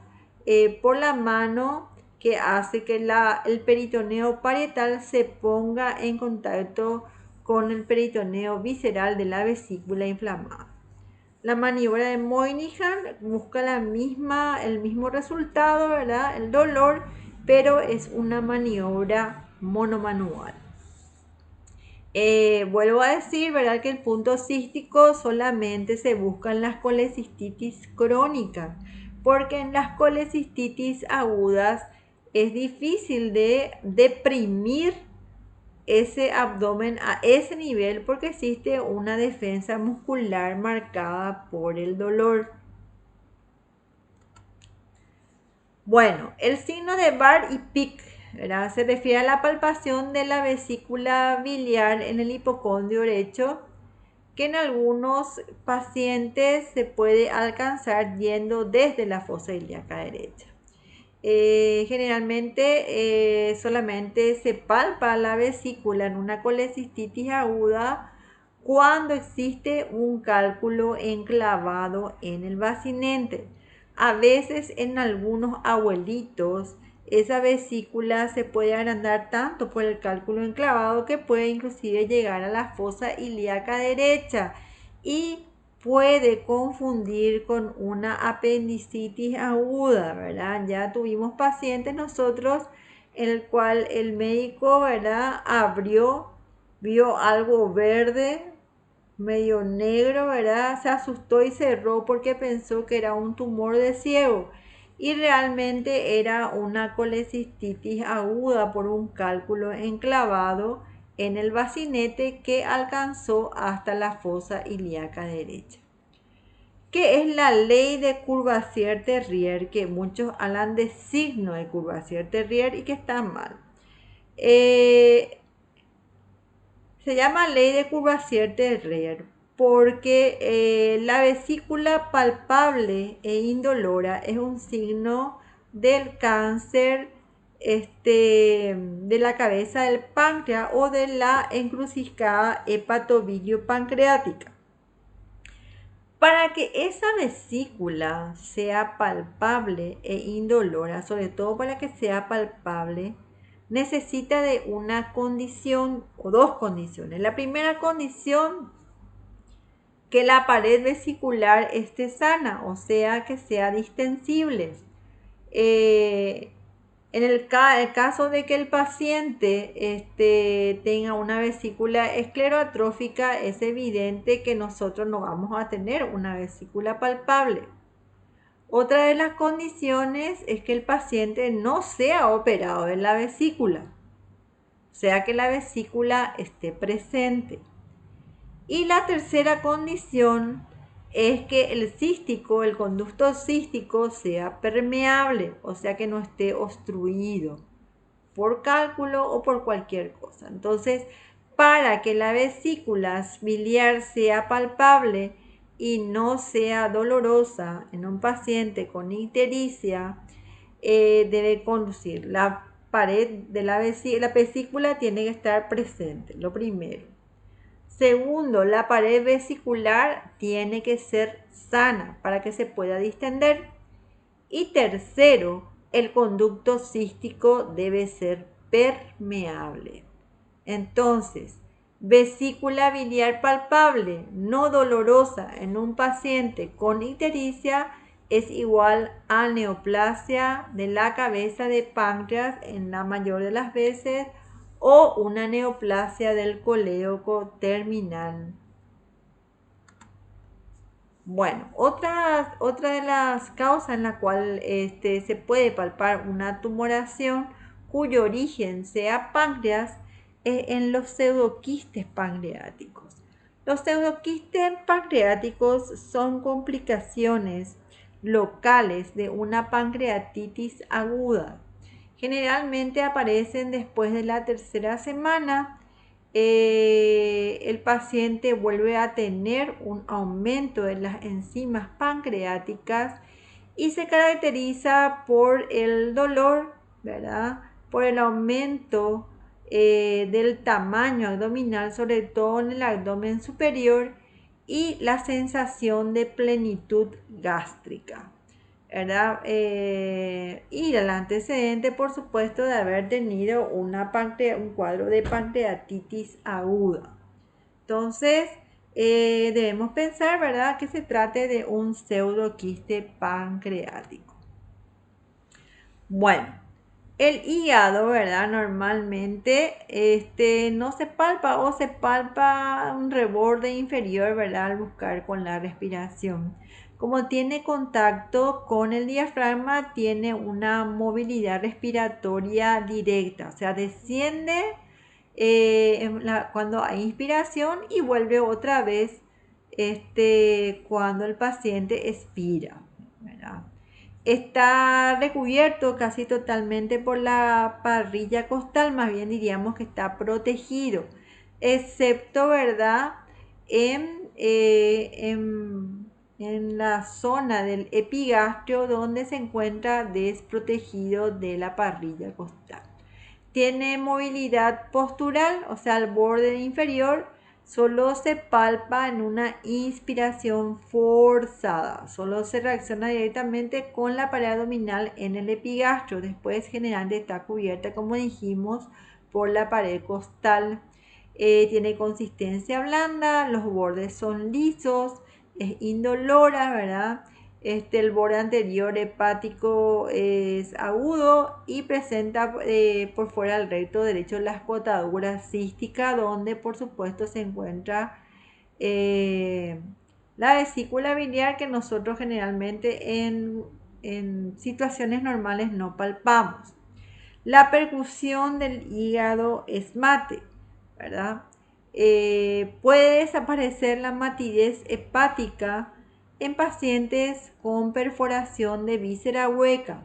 por la mano que hace que el peritoneo parietal se ponga en contacto con el peritoneo visceral de la vesícula inflamada. La maniobra de Moynihan busca el mismo resultado, ¿verdad?, el dolor, pero es una maniobra monomanual. Vuelvo a decir, ¿verdad?, que el punto cístico solamente se busca en las colecistitis crónicas, porque en las colecistitis agudas es difícil de deprimir ese abdomen a ese nivel porque existe una defensa muscular marcada por el dolor. Bueno, el signo de Barr y Pick, ¿verdad?, se refiere a la palpación de la vesícula biliar en el hipocondrio derecho, que en algunos pacientes se puede alcanzar yendo desde la fosa ilíaca derecha. Generalmente solamente se palpa la vesícula en una colecistitis aguda cuando existe un cálculo enclavado en el bacinete. A veces en algunos abuelitos esa vesícula se puede agrandar tanto por el cálculo enclavado que puede inclusive llegar a la fosa ilíaca derecha y puede confundir con una apendicitis aguda, ¿verdad? Ya tuvimos pacientes nosotros en el cual el médico, ¿verdad?, abrió, vio algo verde, medio negro, ¿verdad? Se asustó y cerró porque pensó que era un tumor de ciego y realmente era una colecistitis aguda por un cálculo enclavado en el bacinete que alcanzó hasta la fosa ilíaca derecha. ¿Qué es la ley de Courvoisier-Terrier? Que muchos hablan de signo de Courvoisier-Terrier y que está mal. Se llama ley de Courvoisier-Terrier porque la vesícula palpable e indolora es un signo del cáncer de la cabeza del páncreas o de la encrucijada hepatobilio-pancreática. Para que esa vesícula sea palpable e indolora, sobre todo para que sea palpable, necesita de una condición o dos condiciones. La primera condición, que la pared vesicular esté sana, o sea, que sea distensible. En el caso de que el paciente tenga una vesícula esclerotrófica, es evidente que nosotros no vamos a tener una vesícula palpable. Otra de las condiciones es que el paciente no sea operado de la vesícula, o sea que la vesícula esté presente. Y la tercera condición es que el conducto cístico sea permeable, o sea que no esté obstruido por cálculo o por cualquier cosa. Entonces, para que la vesícula biliar sea palpable y no sea dolorosa en un paciente con ictericia, debe conducir. La pared de la vesícula tiene que estar presente, lo primero. Segundo, la pared vesicular tiene que ser sana para que se pueda distender. Y tercero, el conducto cístico debe ser permeable. Entonces, vesícula biliar palpable, no dolorosa en un paciente con ictericia es igual a neoplasia de la cabeza de páncreas en la mayor de las veces o una neoplasia del colédoco terminal. Bueno, otra de las causas en la cual se puede palpar una tumoración cuyo origen sea páncreas es en los pseudoquistes pancreáticos. Los pseudoquistes pancreáticos son complicaciones locales de una pancreatitis aguda. Generalmente aparecen después de la tercera semana. El paciente vuelve a tener un aumento de las enzimas pancreáticas y se caracteriza por el dolor, ¿verdad? Por el aumento del tamaño abdominal, sobre todo en el abdomen superior, y la sensación de plenitud gástrica, ¿verdad? Y el antecedente, por supuesto, de haber tenido un cuadro de pancreatitis aguda. Entonces, debemos pensar, ¿verdad?, que se trate de un pseudoquiste pancreático. Bueno, el hígado, ¿verdad? Normalmente no se palpa o se palpa un reborde inferior, ¿verdad? Al buscar con la respiración. Como tiene contacto con el diafragma, tiene una movilidad respiratoria directa, o sea, desciende cuando hay inspiración y vuelve otra vez cuando el paciente expira, ¿verdad? Está recubierto casi totalmente por la parrilla costal, más bien diríamos que está protegido, excepto, ¿verdad?, en la zona del epigastrio, donde se encuentra desprotegido de la parrilla costal. Tiene movilidad postural, o sea, el borde inferior solo se palpa en una inspiración forzada, solo se reacciona directamente con la pared abdominal en el epigastrio. Después generalmente está cubierta, como dijimos, por la pared costal. Tiene consistencia blanda, los bordes son lisos, es indolora, ¿verdad? El borde anterior hepático es agudo y presenta por fuera del recto derecho la escotadura cística, donde por supuesto se encuentra la vesícula biliar, que nosotros generalmente en situaciones normales no palpamos. La percusión del hígado es mate, ¿verdad? Puede desaparecer la matidez hepática en pacientes con perforación de víscera hueca,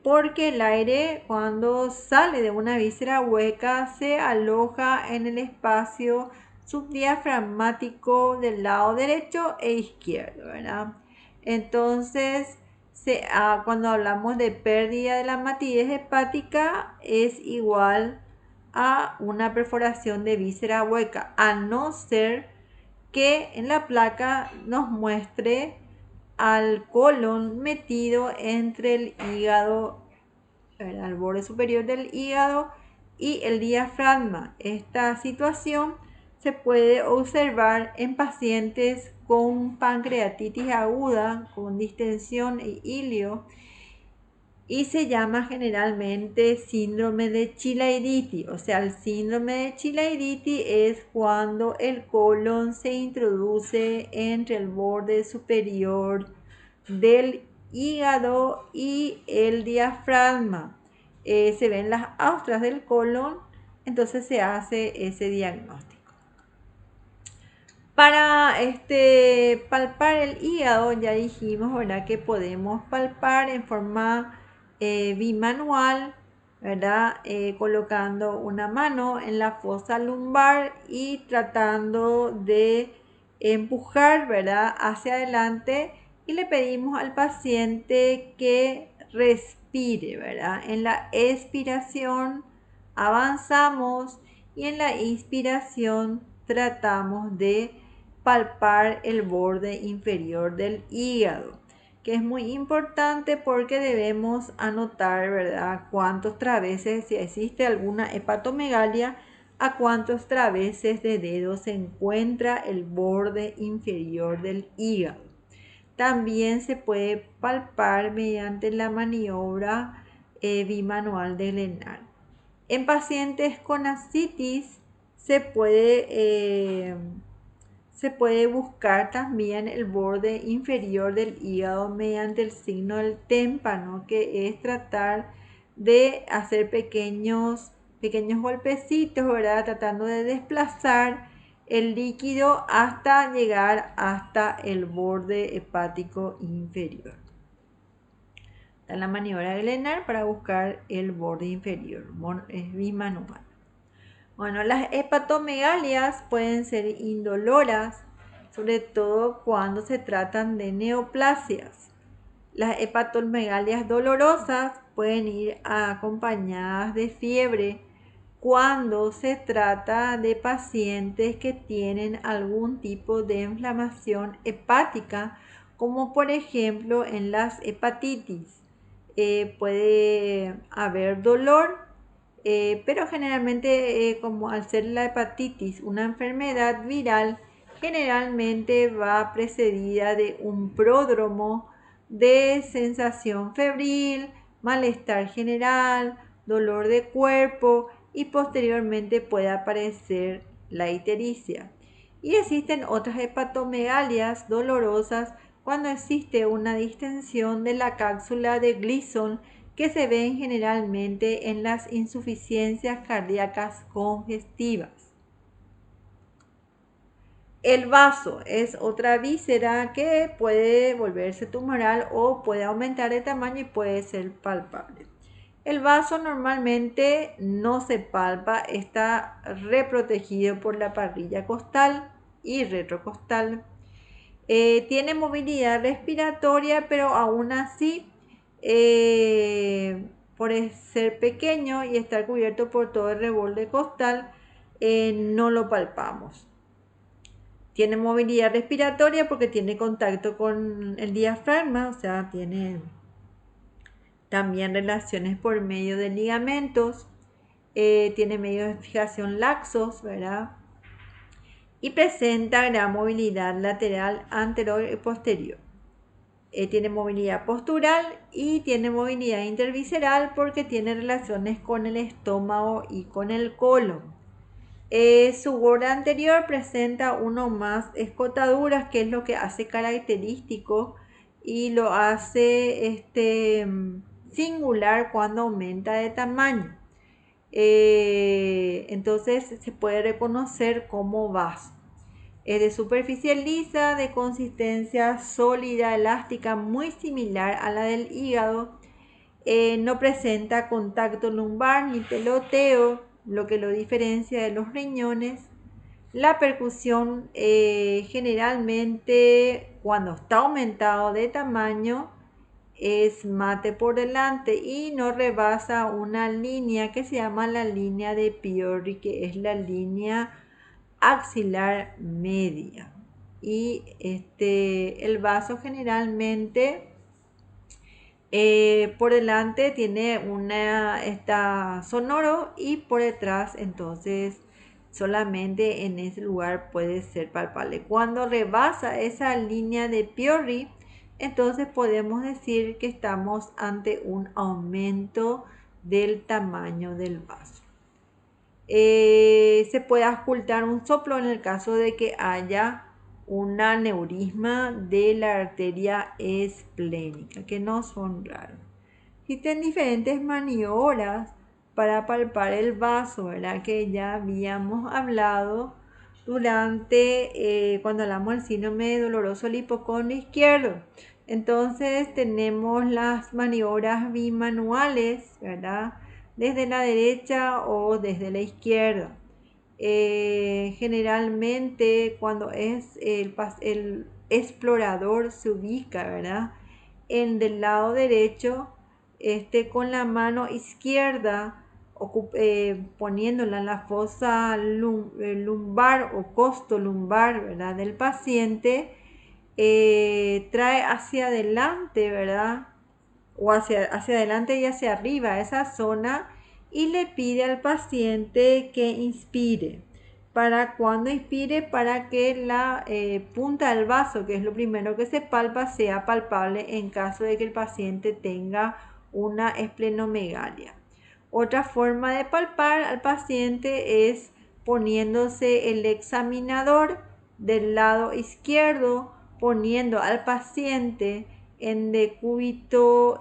porque el aire, cuando sale de una víscera hueca, se aloja en el espacio subdiafragmático del lado derecho e izquierdo, ¿verdad? Entonces, cuando hablamos de pérdida de la matidez hepática, es igual a una perforación de víscera hueca, a no ser que en la placa nos muestre al colon metido entre el hígado, al borde superior del hígado y el diafragma. Esta situación se puede observar en pacientes con pancreatitis aguda, con distensión e ilio, y se llama generalmente síndrome de Chilaiditi. O sea, el síndrome de Chilaiditi es cuando el colon se introduce entre el borde superior del hígado y el diafragma. Se ven las austras del colon, entonces se hace ese diagnóstico. Para palpar el hígado, ya dijimos, ¿verdad?, que podemos palpar en forma bimanual, ¿verdad? Colocando una mano en la fosa lumbar y tratando de empujar, ¿verdad?, hacia adelante, y le pedimos al paciente que respire inspire, ¿verdad? En la expiración avanzamos y en la inspiración tratamos de palpar el borde inferior del hígado, que es muy importante porque debemos anotar, ¿verdad?, cuántos traveses, si existe alguna hepatomegalia, a cuántos traveses de dedo se encuentra el borde inferior del hígado. También se puede palpar mediante la maniobra bimanual de Glenard. En pacientes con ascitis se puede buscar también el borde inferior del hígado mediante el signo del témpano, que es tratar de hacer pequeños golpecitos, ¿verdad? Tratando de desplazar el líquido hasta llegar hasta el borde hepático inferior. Está la maniobra de Glenard para buscar el borde inferior, es bimanual. Bueno, las hepatomegalias pueden ser indoloras, sobre todo cuando se tratan de neoplasias. Las hepatomegalias dolorosas pueden ir acompañadas de fiebre cuando se trata de pacientes que tienen algún tipo de inflamación hepática, como por ejemplo en las hepatitis. Puede haber dolor, pero generalmente como al ser la hepatitis una enfermedad viral, generalmente va precedida de un pródromo de sensación febril, malestar general, dolor de cuerpo y posteriormente puede aparecer la ictericia. Y existen otras hepatomegalias dolorosas cuando existe una distensión de la cápsula de Gleason, que se ven generalmente en las insuficiencias cardíacas congestivas. El vaso es otra víscera que puede volverse tumoral o puede aumentar de tamaño y puede ser palpable. El vaso normalmente no se palpa, está reprotegido por la parrilla costal y retrocostal. Tiene movilidad respiratoria, pero aún así, por ser pequeño y estar cubierto por todo el reborde costal, no lo palpamos. Tiene movilidad respiratoria porque tiene contacto con el diafragma, o sea, tiene también relaciones por medio de ligamentos, tiene medios de fijación laxos, ¿verdad? Y presenta gran movilidad lateral, anterior y posterior. Tiene movilidad postural y tiene movilidad intervisceral porque tiene relaciones con el estómago y con el colon. Su borde anterior presenta uno más escotaduras, que es lo que hace característico y lo hace singular cuando aumenta de tamaño. Entonces se puede reconocer como vaso. Es de superficie lisa, de consistencia sólida, elástica, muy similar a la del hígado. No presenta contacto lumbar ni peloteo, lo que lo diferencia de los riñones. La percusión generalmente cuando está aumentado de tamaño es mate por delante y no rebasa una línea que se llama la línea de Piorri, que es la línea axilar media. Y el vaso generalmente por delante tiene está sonoro y por detrás entonces solamente en ese lugar puede ser palpable. Cuando rebasa esa línea de Piorri, entonces podemos decir que estamos ante un aumento del tamaño del vaso. Se puede ocultar un soplo en el caso de que haya un aneurisma de la arteria esplénica, que no son raros. Existen diferentes maniobras para palpar el vaso, ¿verdad? Que ya habíamos hablado durante cuando hablamos del síndrome doloroso del hipocondrio izquierdo. Entonces tenemos las maniobras bimanuales, ¿verdad? Desde la derecha o desde la izquierda. Generalmente cuando es el explorador se ubica, ¿verdad?, en del lado derecho, con la mano izquierda, poniéndola en la fosa lumbar o costo lumbar, ¿verdad?, del paciente, trae hacia adelante, ¿verdad?, o hacia adelante y hacia arriba esa zona, y le pide al paciente que inspire. Para cuando inspire, para que la punta del vaso, que es lo primero que se palpa, sea palpable en caso de que el paciente tenga una esplenomegalia. Otra forma de palpar al paciente es poniéndose el examinador del lado izquierdo, poniendo al paciente en decúbito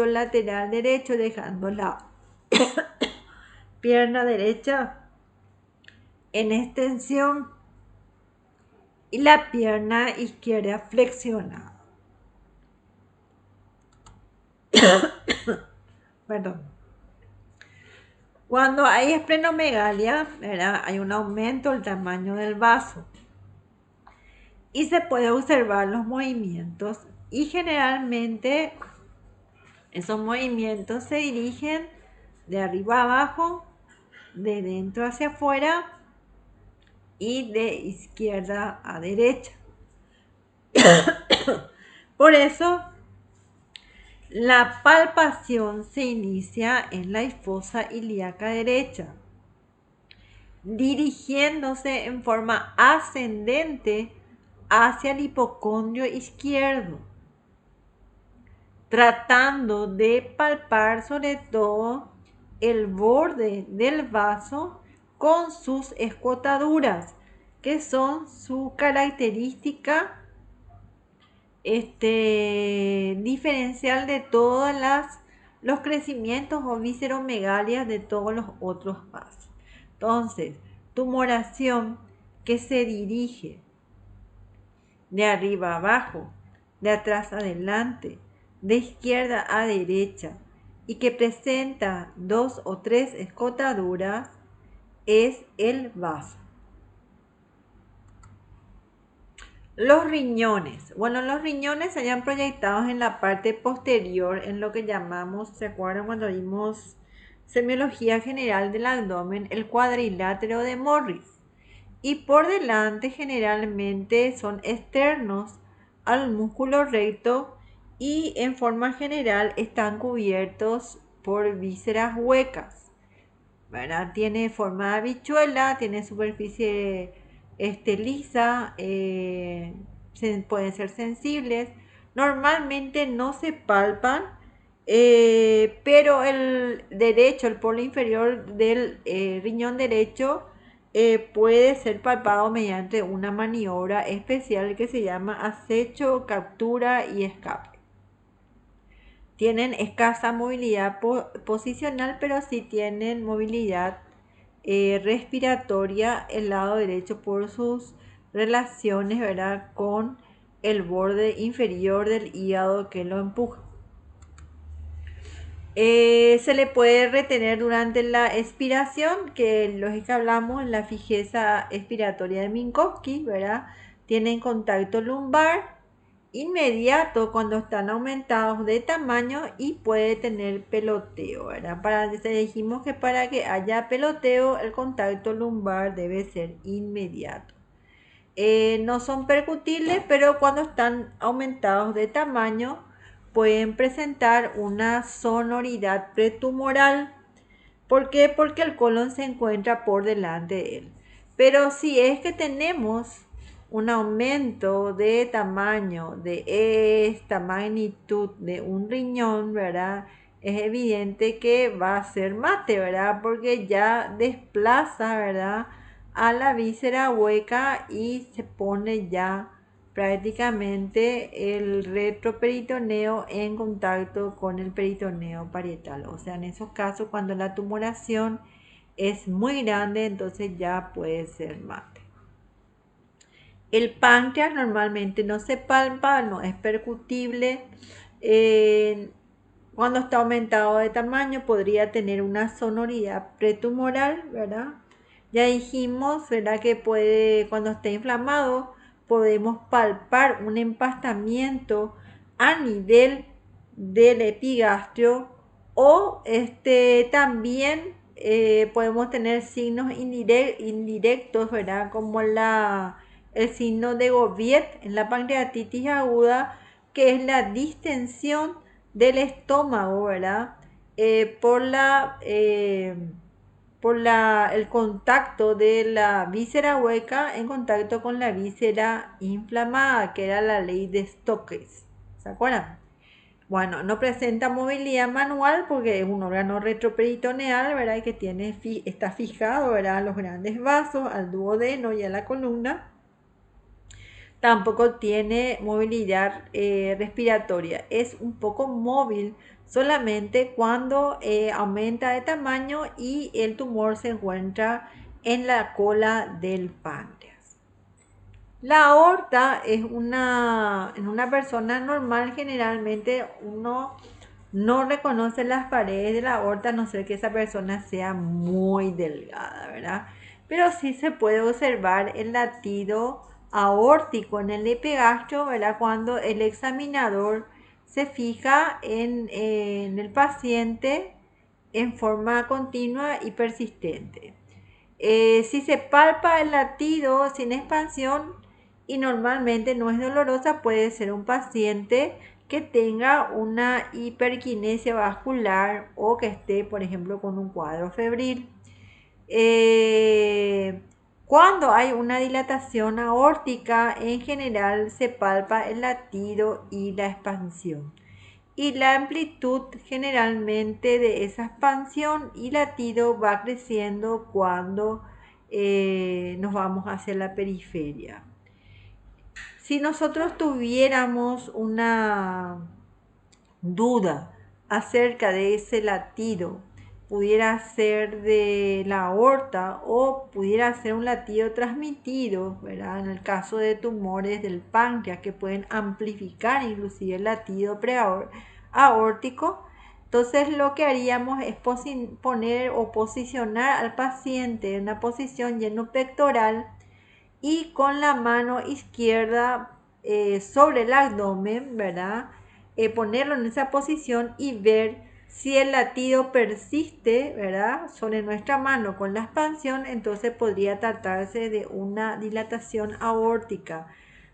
lateral derecho, dejando la pierna derecha en extensión y la pierna izquierda flexionada. Perdón. Cuando hay esplenomegalia, ¿verdad?, hay un aumento del tamaño del vaso y se puede observar los movimientos, y generalmente esos movimientos se dirigen de arriba a abajo, de dentro hacia afuera y de izquierda a derecha. Por eso, la palpación se inicia en la fosa ilíaca derecha, dirigiéndose en forma ascendente hacia el hipocondrio izquierdo, tratando de palpar sobre todo el borde del vaso con sus escotaduras, que son su característica diferencial de todos los crecimientos o visceromegalias de todos los otros vasos. Entonces, tumoración que se dirige de arriba a abajo, de atrás a adelante, de izquierda a derecha, y que presenta 2 o 3 escotaduras, es el vaso. Los riñones. Bueno, los riñones se hayan proyectados en la parte posterior, en lo que llamamos, ¿se acuerdan cuando vimos semiología general del abdomen? El cuadrilátero de Morris. Y por delante generalmente son externos al músculo recto y en forma general están cubiertos por vísceras huecas, ¿verdad? Tiene forma de habichuela, tiene superficie lisa, pueden ser sensibles. Normalmente no se palpan, pero el derecho, el polo inferior del riñón derecho, puede ser palpado mediante una maniobra especial que se llama acecho, captura y escape. Tienen escasa movilidad posicional, pero sí tienen movilidad respiratoria el lado derecho por sus relaciones, ¿verdad?, con el borde inferior del hígado que lo empuja. Se le puede retener durante la expiración, que lógica hablamos en la fijeza expiratoria de Minkowski, ¿verdad? Tienen contacto lumbar inmediato cuando están aumentados de tamaño y puede tener peloteo, ¿verdad? Dijimos que para que haya peloteo el contacto lumbar debe ser inmediato. No son percutibles, pero cuando están aumentados de tamaño pueden presentar una sonoridad pretumoral. ¿Por qué? Porque el colon se encuentra por delante de él. Pero si es que tenemos un aumento de tamaño de esta magnitud de un riñón, ¿verdad?, es evidente que va a ser mate, ¿verdad?, porque ya desplaza, ¿verdad?, a la víscera hueca y se pone ya prácticamente el retroperitoneo en contacto con el peritoneo parietal. O sea, en esos casos, cuando la tumoración es muy grande, entonces ya puede ser mate. El páncreas normalmente no se palpa, no es percutible. Cuando está aumentado de tamaño podría tener una sonoridad pretumoral, ¿verdad? Ya dijimos, ¿verdad?, que cuando está inflamado, podemos palpar un empastamiento a nivel del epigastrio, o también podemos tener signos indirectos, ¿verdad? Como el signo de Gauviet en la pancreatitis aguda, que es la distensión del estómago, ¿verdad? Eh, por la, eh, el contacto de la víscera hueca en contacto con la víscera inflamada, que era la ley de Stokes. ¿Se acuerdan? Bueno, no presenta movilidad manual porque es un órgano retroperitoneal, ¿verdad? Y que está fijado, ¿verdad? A los grandes vasos, al duodeno y a la columna. Tampoco tiene movilidad respiratoria. Es un poco móvil solamente cuando aumenta de tamaño y el tumor se encuentra en la cola del páncreas. La aorta en una persona normal, generalmente uno no reconoce las paredes de la aorta a no ser que esa persona sea muy delgada, ¿verdad? Pero sí se puede observar el latido aórtico en el epigastrio, ¿verdad? Cuando el examinador se fija en el paciente en forma continua y persistente. Si se palpa el latido sin expansión y normalmente no es dolorosa, puede ser un paciente que tenga una hiperquinesia vascular o que esté, por ejemplo, con un cuadro febril. Eh, Cuando hay una dilatación aórtica, en general se palpa el latido y la expansión. Y la amplitud generalmente de esa expansión y latido va creciendo cuando nos vamos hacia la periferia. Si nosotros tuviéramos una duda acerca de ese latido, pudiera ser de la aorta o pudiera ser un latido transmitido, ¿verdad? En el caso de tumores del páncreas que pueden amplificar inclusive el latido preaórtico. Entonces lo que haríamos es poner o posicionar al paciente en una posición lleno pectoral y con la mano izquierda sobre el abdomen, ¿verdad? Ponerlo en esa posición y ver si el latido persiste, ¿verdad? Sobre nuestra mano con la expansión, entonces podría tratarse de una dilatación aórtica.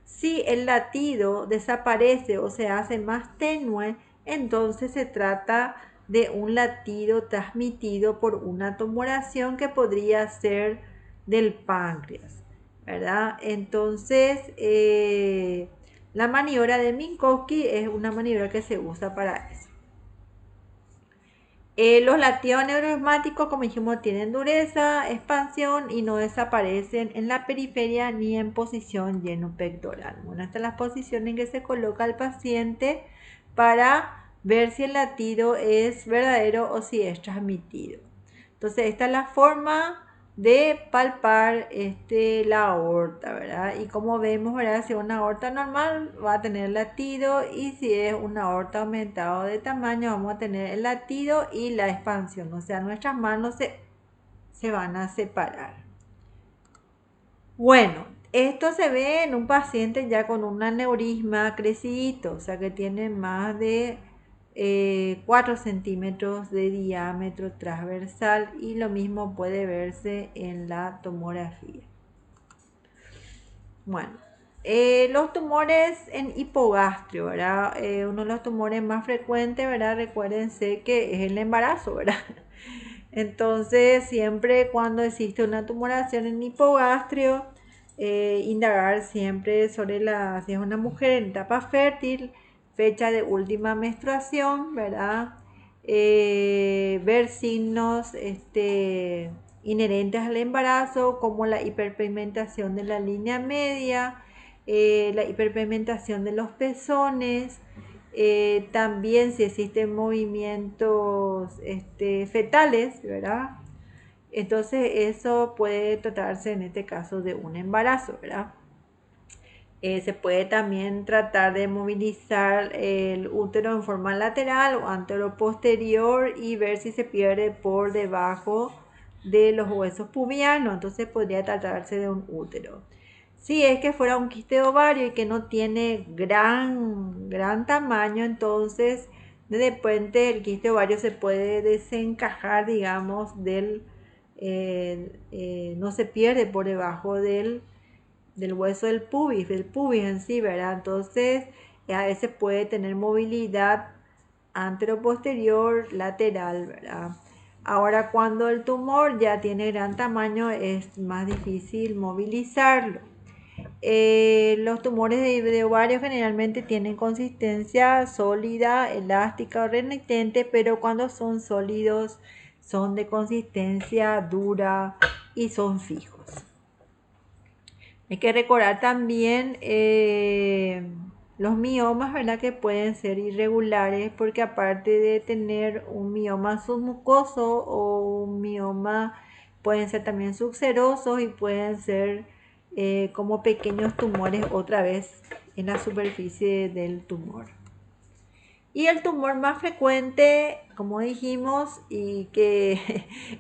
Si el latido desaparece o se hace más tenue, entonces se trata de un latido transmitido por una tumoración que podría ser del páncreas, ¿verdad? Entonces, la maniobra de Minkowski es una maniobra que se usa para eso. Los latidos aneurismáticos, como dijimos, tienen dureza, expansión y no desaparecen en la periferia ni en posición lleno pectoral. Bueno, esta es la posición en que se coloca el paciente para ver si el latido es verdadero o si es transmitido. Entonces, esta es la forma de palpar la aorta, ¿verdad? Y como vemos, ¿verdad? Si es una aorta normal va a tener latido y si es una aorta aumentado de tamaño vamos a tener el latido y la expansión, o sea, nuestras manos se van a separar. Bueno, esto se ve en un paciente ya con un aneurisma crecidito, o sea que tiene más de 4 centímetros de diámetro transversal y lo mismo puede verse en la tomografía. Bueno, los tumores en hipogastrio, ¿verdad? Uno de los tumores más frecuentes, ¿verdad? Recuérdense que es el embarazo, ¿verdad? Entonces, siempre cuando existe una tumoración en hipogastrio, indagar siempre sobre si es una mujer en etapa fértil, fecha de última menstruación, ¿verdad? Ver signos inherentes al embarazo, como la hiperpigmentación de la línea media, la hiperpigmentación de los pezones, también si existen movimientos fetales, ¿verdad? Entonces eso puede tratarse en este caso de un embarazo, ¿verdad? Se puede también tratar de movilizar el útero en forma lateral o anteroposterior y ver si se pierde por debajo de los huesos pubianos. Entonces podría tratarse de un útero. Si es que fuera un quiste de ovario y que no tiene gran tamaño, entonces De repente el quiste ovario se puede desencajar, digamos, no se pierde por debajo del hueso del pubis en sí, ¿verdad? Entonces, a veces puede tener movilidad anteroposterior, lateral, ¿verdad? Ahora, cuando el tumor ya tiene gran tamaño, es más difícil movilizarlo. Los tumores de ovario generalmente tienen consistencia sólida, elástica o renitente, pero cuando son sólidos son de consistencia dura y son fijos. Hay que recordar también los miomas, ¿verdad? Que pueden ser irregulares porque aparte de tener un mioma submucoso o un mioma, pueden ser también subserosos y pueden ser como pequeños tumores otra vez en la superficie del tumor. Y el tumor más frecuente, como dijimos, y que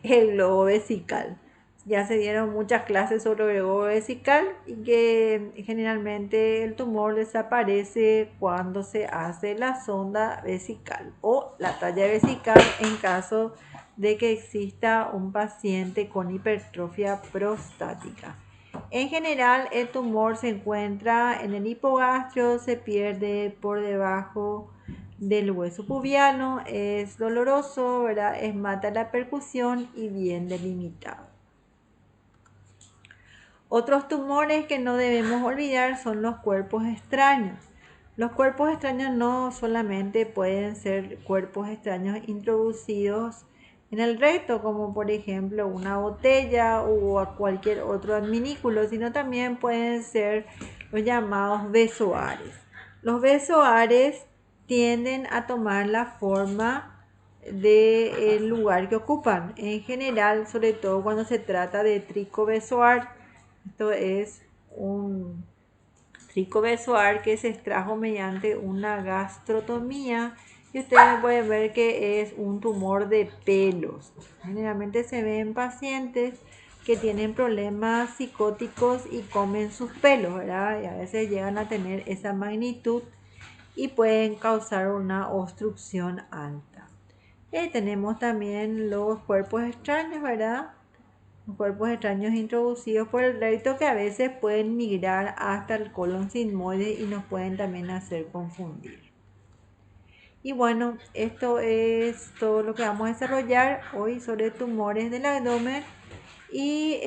es el globo vesical. Ya se dieron muchas clases sobre el globo vesical y que generalmente el tumor desaparece cuando se hace la sonda vesical o la talla vesical en caso de que exista un paciente con hipertrofia prostática. En general, el tumor se encuentra en el hipogastrio, se pierde por debajo del hueso pubiano, es doloroso, ¿verdad? Es mata la percusión y bien delimitado. Otros tumores que no debemos olvidar son los cuerpos extraños. Los cuerpos extraños no solamente pueden ser cuerpos extraños introducidos en el recto, como por ejemplo una botella o a cualquier otro adminículo, sino también pueden ser los llamados besoares. Los besoares tienden a tomar la forma del lugar que ocupan, en general, sobre todo cuando se trata de tricobesoar. Esto es un tricobesoar que se extrajo mediante una gastrotomía y ustedes pueden ver que es un tumor de pelos. Generalmente se ve en pacientes que tienen problemas psicóticos y comen sus pelos, ¿verdad? Y a veces llegan a tener esa magnitud y pueden causar una obstrucción alta. Y tenemos también los cuerpos extraños, ¿verdad? Cuerpos extraños introducidos por el recto que a veces pueden migrar hasta el colon sigmoide y nos pueden también hacer confundir. Y bueno, esto es todo lo que vamos a desarrollar hoy sobre tumores del abdomen. Y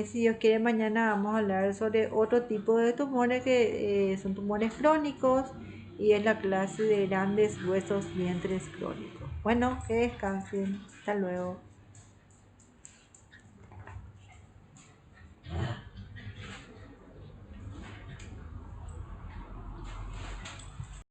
si Dios quiere, mañana vamos a hablar sobre otro tipo de tumores que son tumores crónicos y es la clase de grandes huesos vientres crónicos. Bueno, que descansen. Hasta luego.